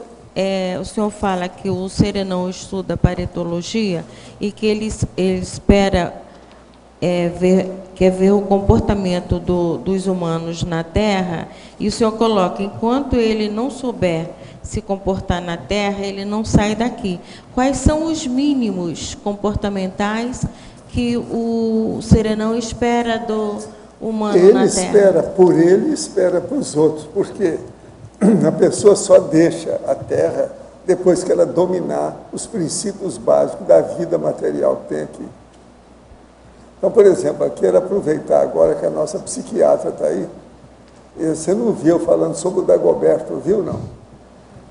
o senhor fala que o Serenão estuda para etologia e que ele espera quer ver o comportamento dos humanos na Terra, e o senhor coloca, enquanto ele não souber se comportar na Terra, ele não sai daqui. Quais são os mínimos comportamentais que o Serenão espera do humano na Terra? Ele espera por ele e espera para os outros, porque a pessoa só deixa a Terra depois que ela dominar os princípios básicos da vida material que tem aqui. Então, por exemplo, eu quero aproveitar agora que a nossa psiquiatra está aí. Você não viu falando sobre o Dagoberto, viu, não?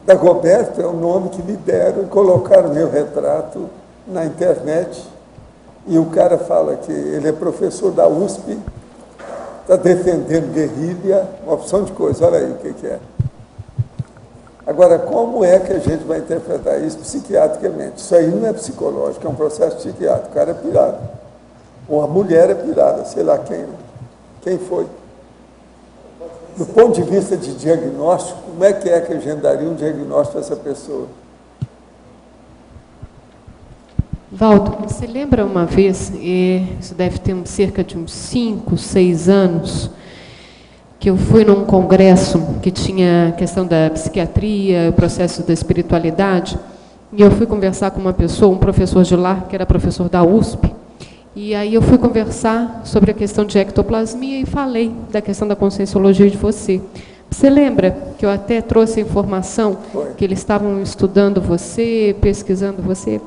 Dagoberto é o nome que me deram e colocaram meu retrato na internet. E o cara fala que ele é professor da USP, está defendendo guerrilha, uma opção de coisa. Olha aí o que é. Agora, como é que a gente vai interpretar isso psiquiatricamente? Isso aí não é psicológico, é um processo psiquiátrico. O cara é pirado. Ou a mulher é pirada, sei lá quem foi. Do ponto de vista de diagnóstico, como é que a gente daria um diagnóstico para essa pessoa? Valdo, você lembra uma vez, isso deve ter cerca de uns 5, 6 anos, que eu fui num congresso que tinha a questão da psiquiatria, o processo da espiritualidade, e eu fui conversar com uma pessoa, um professor de lá, que era professor da USP, e aí eu fui conversar sobre a questão de ectoplasmia e falei da questão da conscienciologia de você. Você lembra que eu até trouxe a informação que eles estavam estudando você, pesquisando você?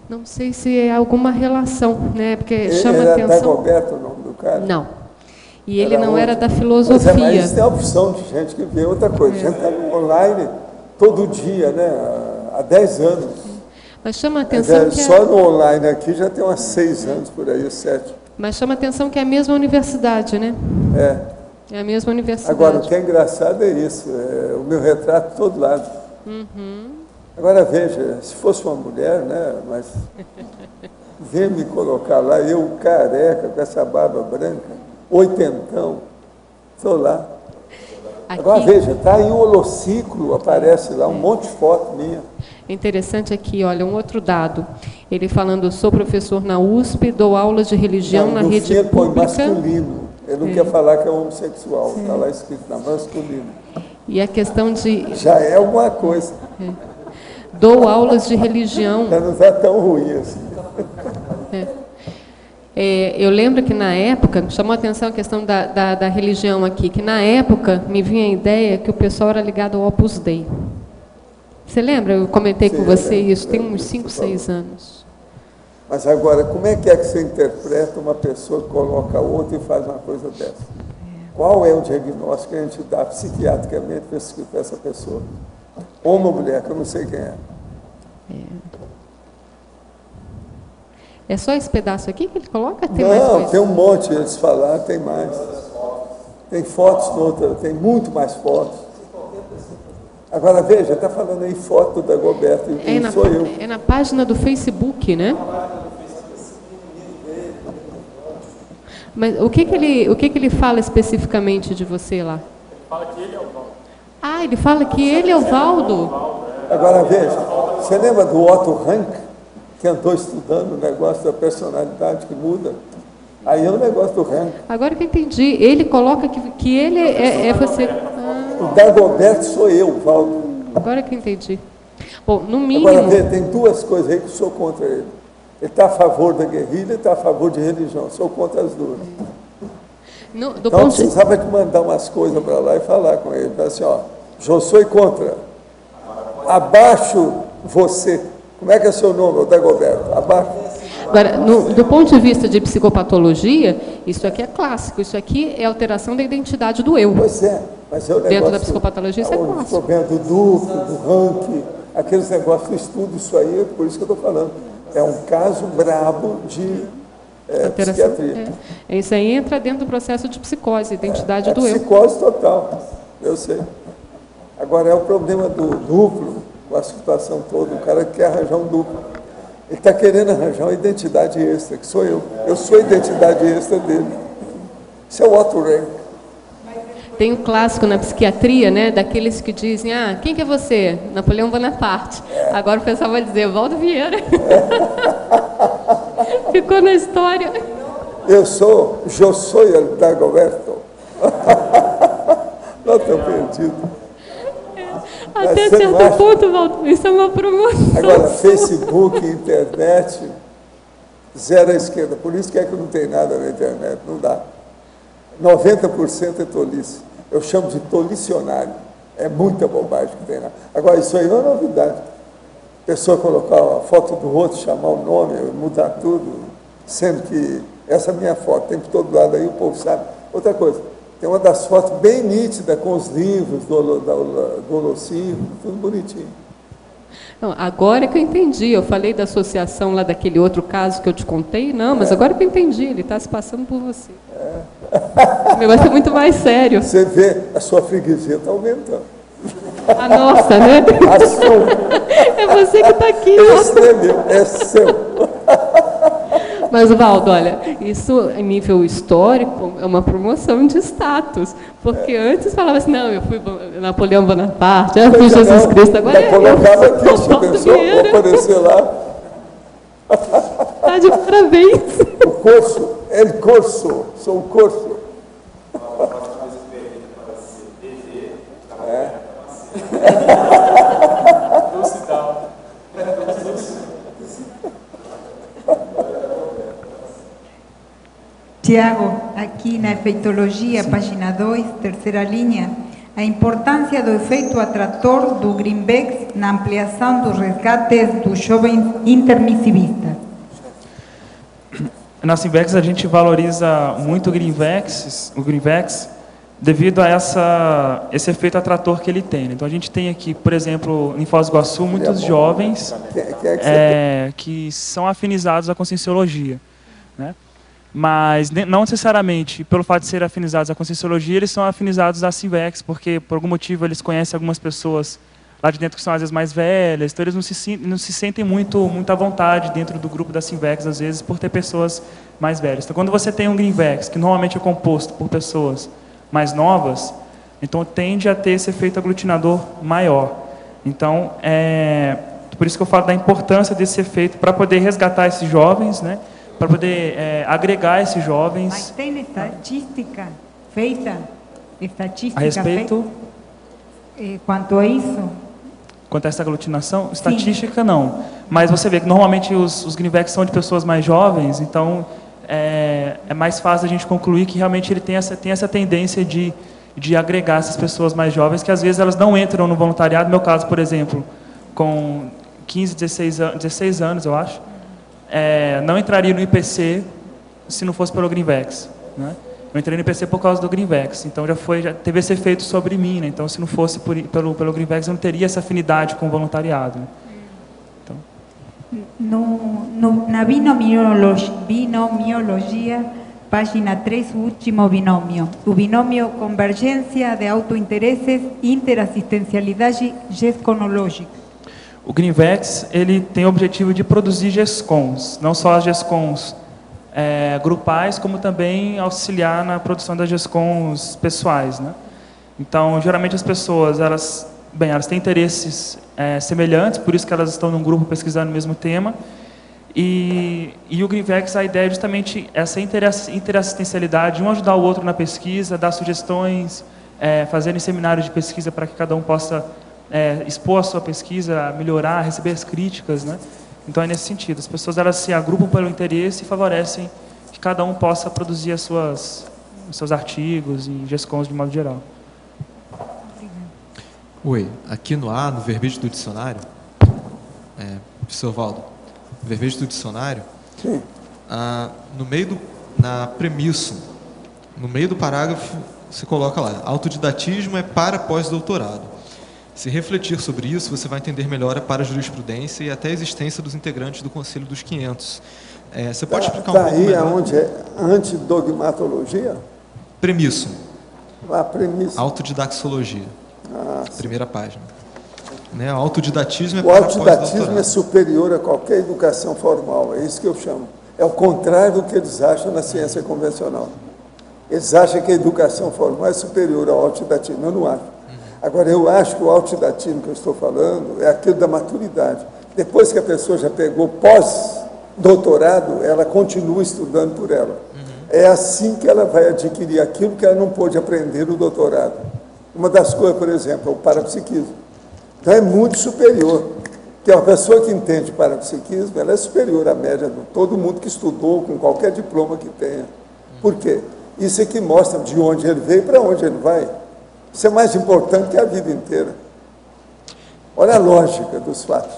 Não sei se é alguma relação, né? Porque chama atenção. Era Dagoberto o nome do cara? Não. E ele não era da filosofia. Mas tem a opção de gente que vê outra coisa. A gente está online todo dia, né? Há 10 anos. Mas chama a atenção que só no online aqui já tem uns 6 anos por aí, 7. Mas chama a atenção que é a mesma universidade, né? É a mesma universidade. Agora, o que é engraçado é isso, o meu retrato todo lado. Uhum. Agora, veja, se fosse uma mulher, né, mas vem me colocar lá, eu careca, com essa barba branca, 80, estou lá. Aqui, agora, veja, está aí o holociclo, aparece lá, um monte de foto minha. É interessante aqui, olha, um outro dado. Ele falando, sou professor na USP, dou aulas de religião na rede pública. Põe masculino. Ele não quer falar que é homossexual, está lá escrito na masculino. E a questão de... Já é alguma coisa. Dou aulas de religião. Já não está tão ruim assim. Eu lembro que na época, chamou a atenção a questão da religião aqui, que na época me vinha a ideia que o pessoal era ligado ao Opus Dei. Você lembra? Eu comentei com você isso, tem uns 5, 6 anos. Mas agora, como é que você interpreta uma pessoa que coloca outra e faz uma coisa dessa? Qual é o diagnóstico que a gente dá psiquiatricamente para essa pessoa? Homem ou mulher, que eu não sei quem é. É só esse pedaço aqui que ele coloca? Tem mais coisa? Tem um monte, eles falaram, tem mais. Tem fotos no outro, tem muito mais fotos. Agora, veja, está falando aí foto do Dagoberto, sou eu. É na página do Facebook, né? Mas o que ele fala especificamente de você lá? Ele fala que ele é o Valdo. Ah, ele fala que ele é o Valdo? Agora, veja, você lembra do Otto Rank, que andou estudando o negócio da personalidade que muda? Aí é o negócio do Rank. Agora que eu entendi, ele coloca que ele é você... O Dagoberto sou eu, Valdo. Agora que eu entendi. Bom, no mínimo... Agora, vê, tem duas coisas aí que eu sou contra ele. Ele está a favor da guerrilha e está a favor de religião. Sou contra as duas. Então, eu precisava de mandar umas coisas para lá e falar com ele. Falar assim, ó, eu sou contra. Abaixo você, Como é que é seu nome, Dagoberto? Abaixo. Agora, do ponto de vista de psicopatologia, isso aqui é clássico, isso aqui é alteração da identidade do eu. Pois é, mas é o negócio... Dentro da psicopatologia, isso é clássico. O problema do duplo, do ranking, aqueles negócios, eu estudo isso aí, por isso que eu estou falando. É um caso brabo de psiquiatria. Isso aí entra dentro do processo de psicose, identidade do eu. Psicose total, eu sei. Agora, é o problema do duplo, com a situação toda, o cara quer arranjar um duplo. Ele está querendo arranjar uma identidade extra, que sou eu. Eu sou a identidade extra dele. Isso é o Otto Rank. Tem um clássico na psiquiatria, né, daqueles que dizem, quem que é você? Napoleão Bonaparte. Agora o pessoal vai dizer, Valdo Vieira. Ficou na história. Eu sou o Dagoberto. Não estou perdido. Até certo ponto, Valdo, isso é uma promoção. Agora, Facebook, internet, zero à esquerda. Por isso que é que não tem nada na internet, não dá. 90% é tolice. Eu chamo de tolicionário. É muita bobagem que tem lá. Agora, isso aí é uma novidade. A pessoa colocar a foto do outro, chamar o nome, mudar tudo, sendo que essa é a minha foto, tem por todo lado aí, o povo sabe. Outra coisa, tem uma das fotos bem nítida, com os livros do Holocínio, tudo bonitinho. Não, agora que eu entendi, eu falei da associação lá daquele outro caso que eu te contei, não, mas agora que eu entendi, ele está se passando por você. O negócio é muito mais sério. Você vê, a sua freguesia está aumentando. A nossa, né? A sua. É você que está aqui. Esse não é meu, é seu. Mas, Valdo, olha, isso em nível histórico é uma promoção de status, porque antes falava assim, não, eu fui Napoleão Bonaparte, eu fui Jesus Cristo, agora eu colocava aqui, você pensou, vou aparecer lá. Está de parabéns. O curso, el curso, sou o curso. Tiago, aqui na efeitologia, página 2, terceira linha, a importância do efeito atrator do Greenvex na ampliação dos resgates dos jovens intermissivistas. Na Simvex a gente valoriza muito o Greenvex devido a esse efeito atrator que ele tem. Então a gente tem aqui, por exemplo, em Foz do Iguaçu, muitos jovens que são afinizados à conscienciologia, né? Mas não necessariamente pelo fato de serem afinizados à conscienciologia, eles são afinizados à Simvex, porque por algum motivo eles conhecem algumas pessoas lá de dentro que são às vezes mais velhas, então eles não se sentem muito à vontade dentro do grupo da Simvex, às vezes, por ter pessoas mais velhas. Então, quando você tem um Greenvex, que normalmente é composto por pessoas mais novas, então tende a ter esse efeito aglutinador maior. Então, por isso que eu falo da importância desse efeito para poder resgatar esses jovens, né? Para poder agregar esses jovens. Mas tem estatística feita? A respeito? Quanto a isso? Quanto a essa aglutinação? Estatística, não. Mas você vê que normalmente os Greenvex são de pessoas mais jovens, então é mais fácil a gente concluir que realmente ele tem essa tendência de agregar essas pessoas mais jovens, que às vezes elas não entram no voluntariado. No meu caso, por exemplo, com 15, 16 anos, eu acho, não entraria no IPC se não fosse pelo Greenvex, né? Eu entrei no IPC por causa do Greenvex, então já teve esse efeito sobre mim, né? Então se não fosse pelo Greenvex eu não teria essa afinidade com o voluntariado, né? Então. Na binomiologia, página 3, o último binômio. O binômio convergência de autointeresses, interassistencialidade gesconológica. O Greenvex, ele tem o objetivo de produzir GESCONs, não só as GESCONs grupais, como também auxiliar na produção das GESCONs pessoais, né? Então, geralmente as pessoas, elas têm interesses semelhantes, por isso que elas estão num grupo pesquisando o mesmo tema, e o Greenvex, a ideia é justamente essa interassistencialidade, um ajudar o outro na pesquisa, dar sugestões, fazerem seminários de pesquisa para que cada um possa expor a sua pesquisa, melhorar, receber as críticas, né? Então é nesse sentido, as pessoas elas se agrupam pelo interesse e favorecem que cada um possa produzir os seus artigos e GESCONs de modo geral. Oi, aqui no verbete do dicionário, Professor Valdo, verbete do dicionário, Sim. Na premissa, no meio do parágrafo, você coloca lá, autodidatismo é para pós-doutorado. Se refletir sobre isso, você vai entender melhor a parajurisprudência e até a existência dos integrantes do Conselho dos 500. Você pode explicar um pouco melhor? Daí aonde é antidogmatologia? Premisso. Premissa. Autodidaxologia. Primeira página. Né? O autodidatismo é o para autodidatismo é superior a qualquer educação formal, é isso que eu chamo. É o contrário do que eles acham na ciência convencional. Eles acham que a educação formal é superior ao autodidatismo, eu não acho. Agora, eu acho que o autodidatismo que eu estou falando é aquilo da maturidade. Depois que a pessoa já pegou pós-doutorado, ela continua estudando por ela. É assim que ela vai adquirir aquilo que ela não pôde aprender no doutorado. Uma das coisas, por exemplo, é o parapsiquismo. Então, é muito superior. Porque uma pessoa que entende parapsiquismo, ela é superior à média de todo mundo que estudou, com qualquer diploma que tenha. Por quê? Isso é que mostra de onde ele veio e para onde ele vai. Isso é mais importante que a vida inteira. Olha a lógica dos fatos.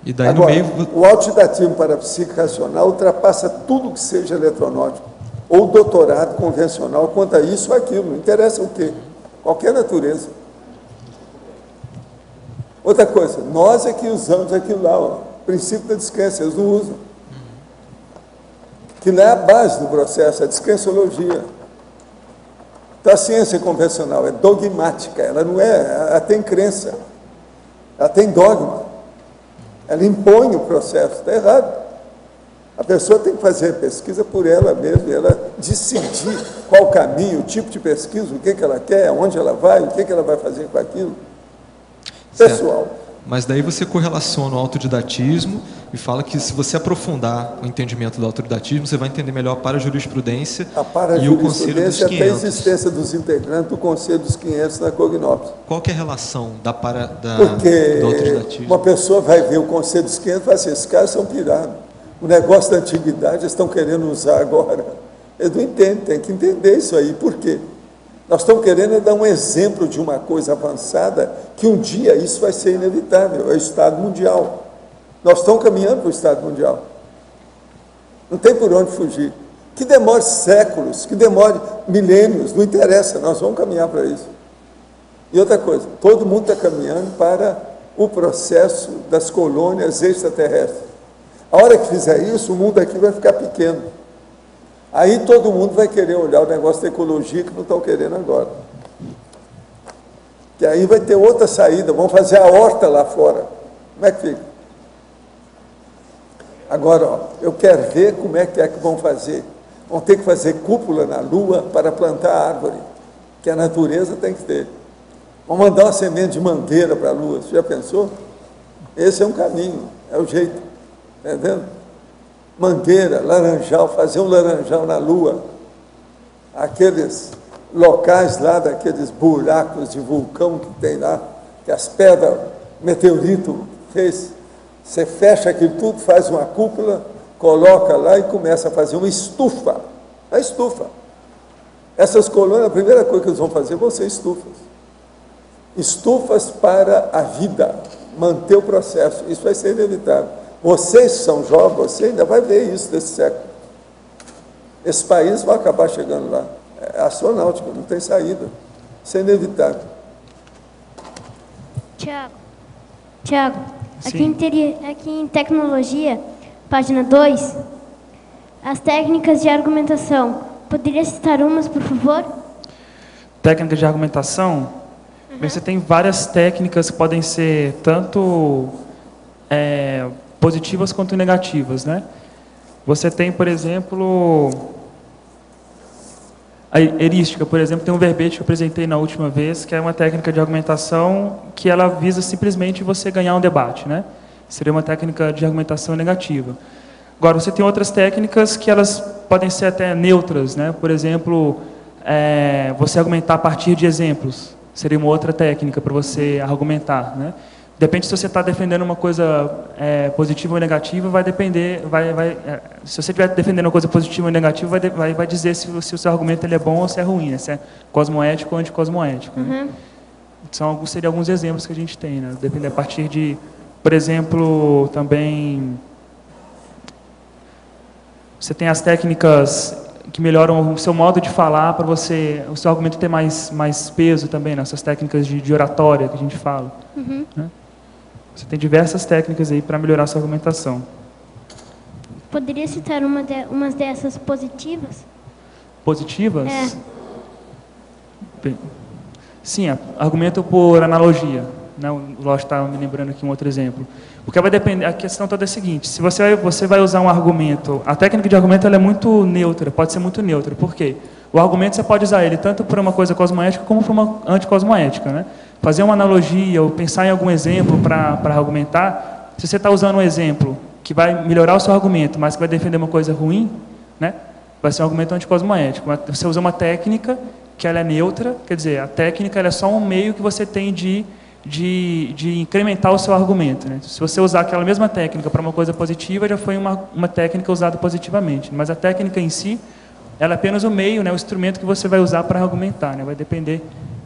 E daí agora, no meio... o autodidatismo parapsíquico racional ultrapassa tudo que seja eletronáutico, ou doutorado convencional quanto a isso ou aquilo, não interessa o quê. Qualquer natureza. Outra coisa, nós é que usamos aquilo lá, o princípio da descrença, eles não usam. Que não é a base do processo, a descrenciologia. Então, a ciência convencional é dogmática, ela não é, ela tem crença, ela tem dogma, ela impõe o processo, está errado. A pessoa tem que fazer a pesquisa por ela mesma, ela decidir qual o caminho, o tipo de pesquisa, o que ela quer, onde ela vai, o que ela vai fazer com aquilo. Pessoal. Certo. Mas daí você correlaciona o autodidatismo e fala que se você aprofundar o entendimento do autodidatismo, você vai entender melhor a parajurisprudência e o Conselho dos 500. Até a existência dos integrantes do Conselho dos 500 na Cognópolis. Qual que é a relação do Porque autodidatismo? Uma pessoa vai ver o Conselho dos 500 e vai dizer, esses caras são pirados. O negócio da antiguidade eles estão querendo usar agora. Eles não entendem, tem que entender isso aí. Por quê? Nós estamos querendo dar um exemplo de uma coisa avançada, que um dia isso vai ser inevitável, é o Estado Mundial. Nós estamos caminhando para o Estado Mundial. Não tem por onde fugir. Que demore séculos, que demore milênios, não interessa, nós vamos caminhar para isso. E outra coisa, todo mundo está caminhando para o processo das colônias extraterrestres. A hora que fizer isso, o mundo aqui vai ficar pequeno. Aí todo mundo vai querer olhar o negócio da ecologia que não estão querendo agora. Que aí vai ter outra saída, vão fazer a horta lá fora. Como é que fica? Agora, ó, eu quero ver como é que vão fazer. Vão ter que fazer cúpula na Lua para plantar árvore, que a natureza tem que ter. Vão mandar uma semente de mangueira para a Lua, você já pensou? Esse é um caminho, é o jeito, entendendo? Mangueira, laranjal, fazer um laranjal na Lua, aqueles locais lá, daqueles buracos de vulcão que tem lá, que as pedras, meteorito fez, você fecha aquilo tudo, faz uma cúpula, coloca lá e começa a fazer uma estufa, a estufa. Essas colônias, a primeira coisa que eles vão fazer vão ser estufas. Estufas para a vida, manter o processo, isso vai ser inevitável. Vocês são jovens, você ainda vai ver isso desse século. Esse país vai acabar chegando lá. É astronáutica, não tem saída. Isso é inevitável. Tiago, aqui em tecnologia, página 2, as técnicas de argumentação. Poderia citar umas, por favor? Técnicas de argumentação? Bem, você tem várias técnicas que podem ser tanto positivas quanto negativas, né? Você tem, por exemplo, a heurística, por exemplo, tem um verbete que eu apresentei na última vez, que é uma técnica de argumentação que ela visa simplesmente você ganhar um debate, né? Seria uma técnica de argumentação negativa. Agora, você tem outras técnicas que elas podem ser até neutras, né? Por exemplo, você argumentar a partir de exemplos. Seria uma outra técnica para você argumentar, né? Depende se você está defendendo uma coisa positiva ou negativa, vai depender, se você estiver defendendo uma coisa positiva ou negativa, vai dizer se o seu argumento ele é bom ou se é ruim, né? Se é cosmoético ou anticosmoético. Né? Seriam alguns exemplos que a gente tem, né? Depende a partir de Por exemplo, também você tem as técnicas que melhoram o seu modo de falar para você, o seu argumento ter mais peso também, nessas técnicas de oratória que a gente fala. Uhum. Né? Você tem diversas técnicas aí para melhorar a sua argumentação. Poderia citar umas dessas positivas? Positivas? É. Bem, sim, argumento por analogia. Né? O Lógico está me lembrando aqui um outro exemplo. Porque vai depender, a questão toda é a seguinte: se você vai usar um argumento, a técnica de argumento ela é muito neutra, pode ser muito neutra. Por quê? O argumento você pode usar ele tanto para uma coisa cosmoética como para uma anticosmoética. Né? Fazer uma analogia ou pensar em algum exemplo para argumentar, se você está usando um exemplo que vai melhorar o seu argumento, mas que vai defender uma coisa ruim, né? Vai ser um argumento anticosmoético. Você usa uma técnica que ela é neutra, quer dizer, a técnica ela é só um meio que você tem de incrementar o seu argumento. Né? Se você usar aquela mesma técnica para uma coisa positiva, já foi uma técnica usada positivamente. Mas a técnica em si, ela é apenas o meio, né, o instrumento que você vai usar para argumentar. Né? Vai depender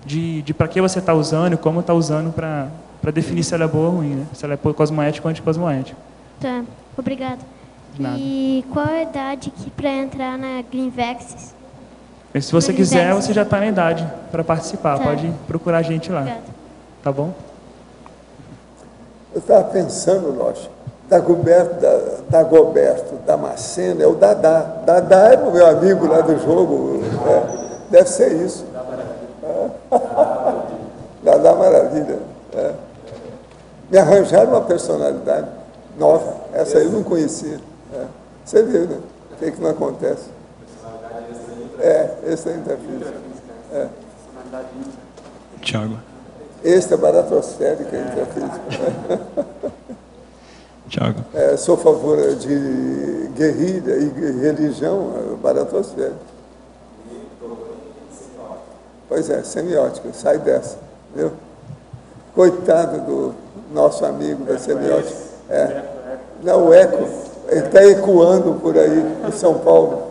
de para que você está usando e como está usando para definir se ela é boa ou ruim. Né? Se ela é cosmoética ou anticosmoética. Tá, obrigado. Nada. E qual a idade que para entrar na Greenvex? Se você quiser, você já está na idade para participar. Tá. Pode procurar a gente lá. Obrigada. Tá bom? Eu estava pensando, Lógico, Dagoberto, Damasceno, é o Dadá. Dadá é o meu amigo lá do jogo. Deve ser isso. Dadá Maravilha. Me arranjaram uma personalidade nova. Essa aí eu não conhecia. Você viu, né? O que não acontece? Esse é intrafísico. Tiago. Esse é baratosférica, intrafísica. Tiago. Sou a favor de guerrilha e religião, baratosférica. Pois é, semiótica, sai dessa, viu? Coitado do nosso amigo da semiótica. Não, o eco, ele está ecoando por aí, em São Paulo.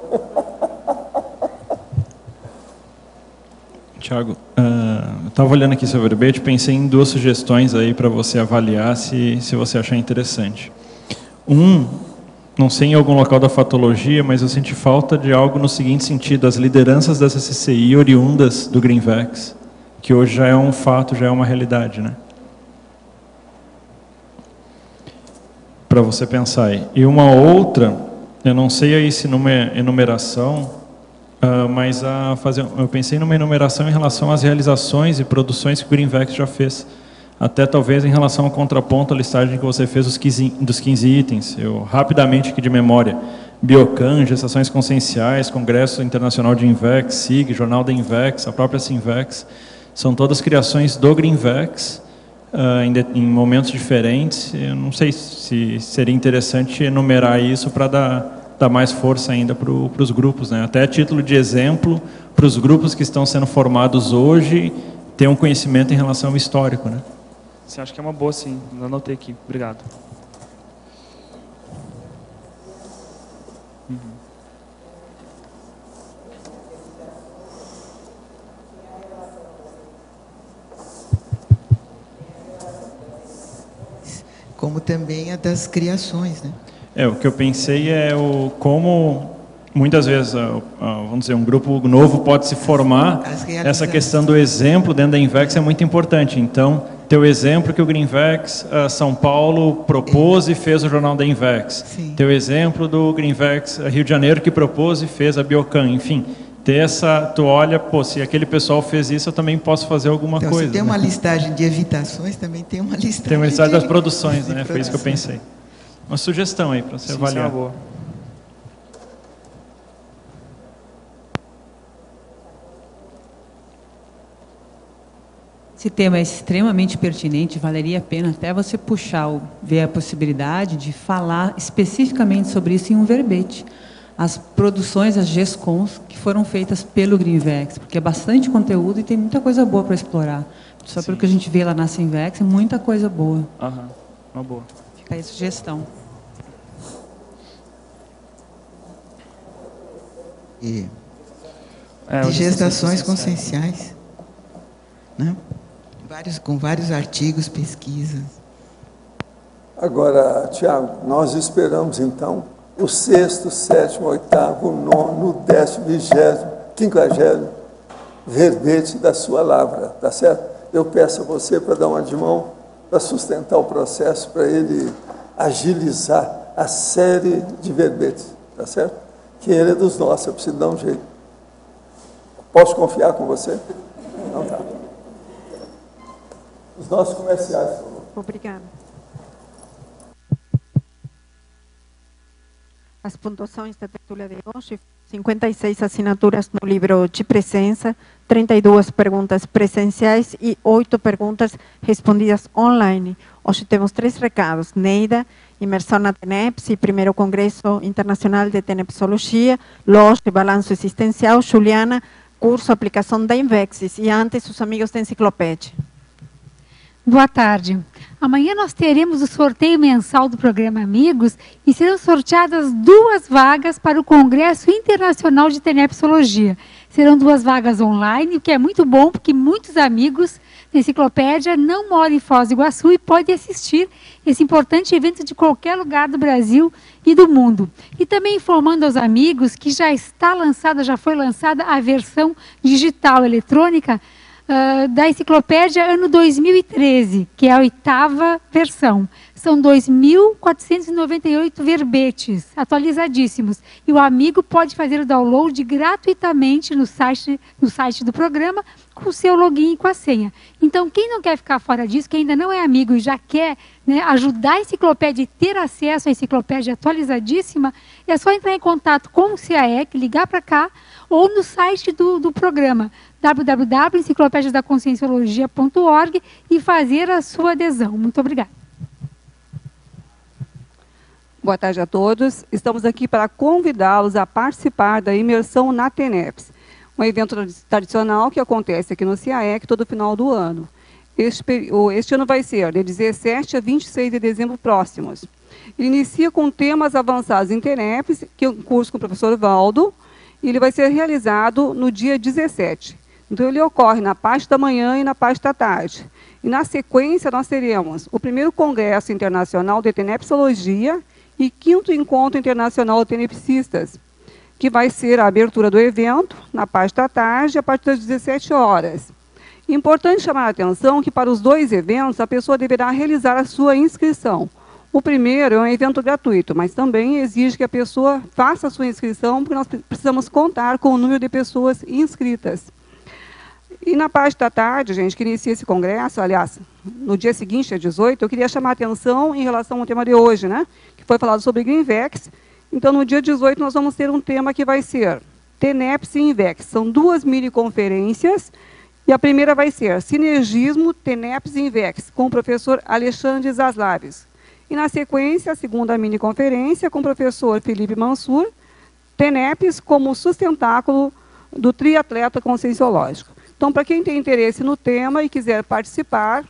Tiago, eu estava olhando aqui seu verbete, pensei em duas sugestões aí para você avaliar se você achar interessante. Não sei em algum local da fatologia, mas eu senti falta de algo no seguinte sentido: as lideranças da CCCI oriundas do Greenvex, que hoje já é um fato, já é uma realidade, né? Para você pensar aí. E uma outra, eu não sei aí se numa enumeração, mas eu pensei numa enumeração em relação às realizações e produções que o Greenvex já fez. Até talvez em relação ao contraponto, a listagem que você fez dos 15 itens. Eu, rapidamente aqui de memória: Biocan, Gestações Conscienciais, Congresso Internacional de Invex, SIG, Jornal da Invex, a própria Sinvex. São todas criações do Greenvex, em momentos diferentes. Eu não sei se seria interessante enumerar isso para dar mais força ainda para os grupos, né? Até a título de exemplo, para os grupos que estão sendo formados hoje, ter um conhecimento em relação ao histórico, né? Você acha que é uma boa, sim. Eu anotei aqui. Obrigado. Como também a das criações, né? O que eu pensei é como muitas vezes, vamos dizer, um grupo novo pode se formar. Essa questão do exemplo dentro da Invex é muito importante. Então, ter o exemplo que o Greenvex São Paulo propôs e fez o Jornal da Invex. Sim. Ter o exemplo do Greenvex Rio de Janeiro que propôs e fez a Biocan. Enfim, ter tu olha, se aquele pessoal fez isso, eu também posso fazer alguma coisa. Se tem uma listagem de evitações, também tem uma listagem. Tem uma listagem das produções, né? Foi isso que eu pensei. Uma sugestão aí para você avaliar. Isso é uma boa. Esse tema é extremamente pertinente, valeria a pena até você ver a possibilidade de falar especificamente sobre isso em um verbete. As produções, as GESCONs, que foram feitas pelo Greenvex, porque é bastante conteúdo e tem muita coisa boa para explorar. Só pelo que a gente vê lá na Sinvex, é muita coisa boa. Uma boa. Fica aí a sugestão. De gestações conscienciais, né? Com vários artigos, pesquisas. Agora, Tiago, nós esperamos, então, o 6º, 7º, 8º, 9º, 10º, 20º, 50º verbete da sua lavra, tá certo? Eu peço a você para dar uma de mão, para sustentar o processo, para ele agilizar a série de verbetes, tá certo? Que ele é dos nossos, eu preciso dar um jeito. Posso confiar com você? Não, tá. Os nossos comerciais, por favor. Obrigada. As pontuações da tertúlia de hoje: 56 assinaturas no livro de presença, 32 perguntas presenciais e 8 perguntas respondidas online. Hoje temos 3 recados: Neida, imersão na TENEPS e primeiro Congresso Internacional de Tenepsologia, Loja, Balanço Existencial, Juliana, curso Aplicação da Invexis, e antes os amigos da Enciclopédia. Boa tarde. Amanhã nós teremos o sorteio mensal do programa Amigos e serão sorteadas 2 vagas para o Congresso Internacional de Tenepsologia. Serão 2 vagas online, o que é muito bom, porque muitos amigos da Enciclopédia não moram em Foz do Iguaçu e podem assistir esse importante evento de qualquer lugar do Brasil e do mundo. E também informando aos amigos que já foi lançada a versão digital eletrônica da Enciclopédia ano 2013, que é a 8ª versão. São 2.498 verbetes, atualizadíssimos. E o amigo pode fazer o download gratuitamente no site do programa, com o seu login e com a senha. Então, quem não quer ficar fora disso, quem ainda não é amigo e já quer, né, ajudar a Enciclopédia e ter acesso à Enciclopédia atualizadíssima, é só entrar em contato com o CAEC, ligar para cá, ou no site do programa, www.enciclopediadaconscienciologia.org, e fazer a sua adesão. Muito obrigada. Boa tarde a todos. Estamos aqui para convidá-los a participar da imersão na TENEPS, um evento tradicional que acontece aqui no CAEC todo final do ano. Este ano vai ser de 17 a 26 de dezembro próximos. Ele inicia com temas avançados em TENEPS, que é um curso com o professor Valdo, e ele vai ser realizado no dia 17. Então, ele ocorre na parte da manhã e na parte da tarde. E, na sequência, nós teremos o primeiro Congresso Internacional de Tenepsologia e 5º Encontro Internacional de Tenepsistas, que vai ser a abertura do evento, na parte da tarde, a partir das 17 horas. Importante chamar a atenção que, para os 2 eventos, a pessoa deverá realizar a sua inscrição. O primeiro é um evento gratuito, mas também exige que a pessoa faça a sua inscrição, porque nós precisamos contar com o número de pessoas inscritas. E na parte da tarde, gente, que inicia esse congresso, aliás, no dia seguinte, dia 18, eu queria chamar a atenção em relação ao tema de hoje, né? Que foi falado sobre GreenVex. Então, no dia 18, nós vamos ter um tema que vai ser TENEPS e INVEX. São 2 mini-conferências, e a primeira vai ser Sinergismo, TENEPS e INVEX, com o professor Alexandre Zaslaves. E, na sequência, a segunda mini-conferência com o professor Felipe Mansur, TENEPS como sustentáculo do triatleta conscienciológico. Então, para quem tem interesse no tema e quiser participar,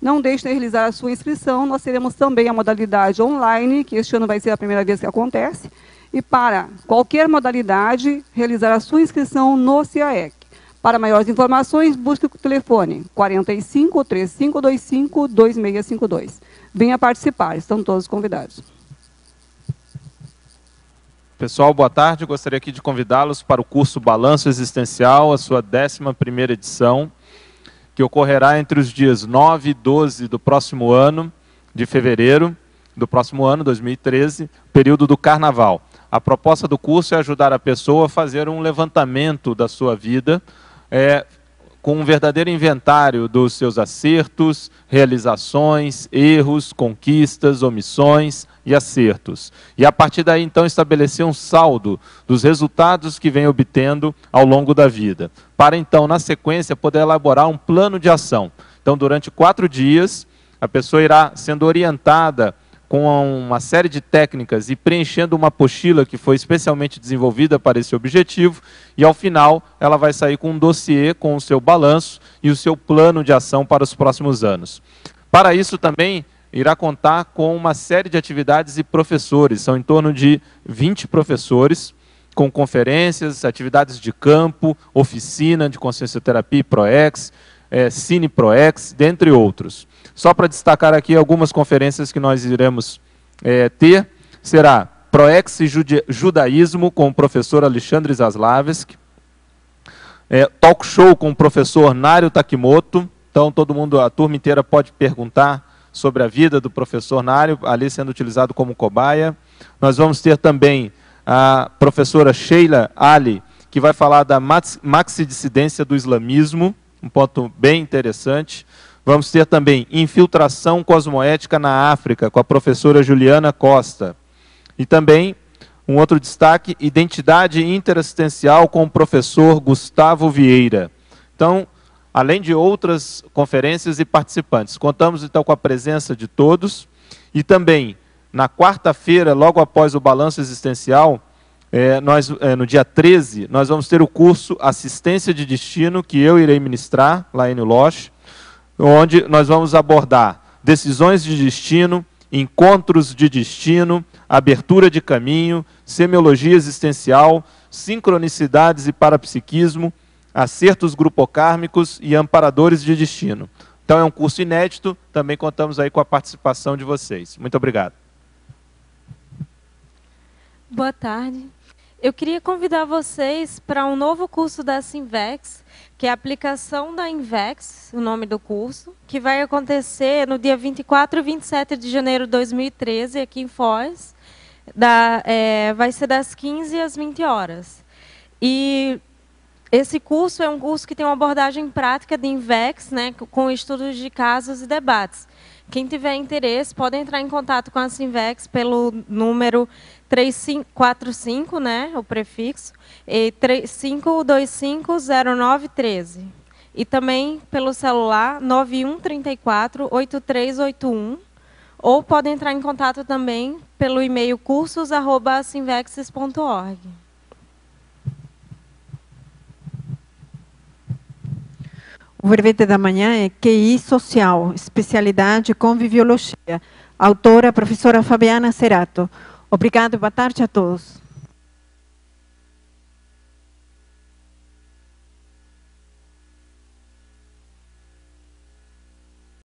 não deixe de realizar a sua inscrição. Nós teremos também a modalidade online, que este ano vai ser a primeira vez que acontece. E para qualquer modalidade, realizar a sua inscrição no CAEC. Para maiores informações, busque o telefone 45 3525 2652. Venha participar, estão todos convidados. Pessoal, boa tarde. Gostaria aqui de convidá-los para o curso Balanço Existencial, a sua 11ª edição, que ocorrerá entre os dias 9 e 12 do próximo ano, de fevereiro do próximo ano, 2013, período do Carnaval. A proposta do curso é ajudar a pessoa a fazer um levantamento da sua vida, com um verdadeiro inventário dos seus acertos, realizações, erros, conquistas, omissões e acertos. E a partir daí, então, estabelecer um saldo dos resultados que vem obtendo ao longo da vida, para então, na sequência, poder elaborar um plano de ação. Então, durante 4 dias, a pessoa irá sendo orientada com uma série de técnicas e preenchendo uma apostila que foi especialmente desenvolvida para esse objetivo, e ao final ela vai sair com um dossiê com o seu balanço e o seu plano de ação para os próximos anos. Para isso também irá contar com uma série de atividades e professores, são em torno de 20 professores, com conferências, atividades de campo, oficina de consciencioterapia e ProEx, Cine ProEx, dentre outros. Só para destacar aqui algumas conferências que nós iremos ter, será Proex e Judaísmo com o professor Alexandre Zaslavski, talk show com o professor Nário Takimoto. Então todo mundo, a turma inteira pode perguntar sobre a vida do professor Nário, ali sendo utilizado como cobaia. Nós vamos ter também a professora Sheila Ali, que vai falar da maxidissidência do islamismo, um ponto bem interessante. Vamos ter também infiltração cosmoética na África, com a professora Juliana Costa. E também, um outro destaque, identidade interassistencial com o professor Gustavo Vieira. Então, além de outras conferências e participantes, contamos então com a presença de todos. E também, na quarta-feira, logo após o balanço existencial, no dia 13, nós vamos ter o curso Assistência de Destino, que eu irei ministrar, lá em Loche, onde nós vamos abordar decisões de destino, encontros de destino, abertura de caminho, semiologia existencial, sincronicidades e parapsiquismo, acertos grupocármicos e amparadores de destino. Então é um curso inédito, também contamos aí com a participação de vocês. Muito obrigado. Boa tarde. Eu queria convidar vocês para um novo curso da Sinvex, que é a aplicação da Invex, o nome do curso, que vai acontecer no dia 24 e 27 de janeiro de 2013, aqui em Foz. Vai ser das 15 às 20 horas. E esse curso é um curso que tem uma abordagem prática de Invex, né, com estudos de casos e debates. Quem tiver interesse pode entrar em contato com a Sinvex pelo número 3545, né, o prefixo, e 35250913. E também pelo celular 9134-8381. Ou pode entrar em contato também pelo e-mail cursos@sinvexes.org. O verbete da manhã é QI Social, especialidade Conviviologia. Autora, professora Fabiana Cerato. Obrigada, boa tarde a todos.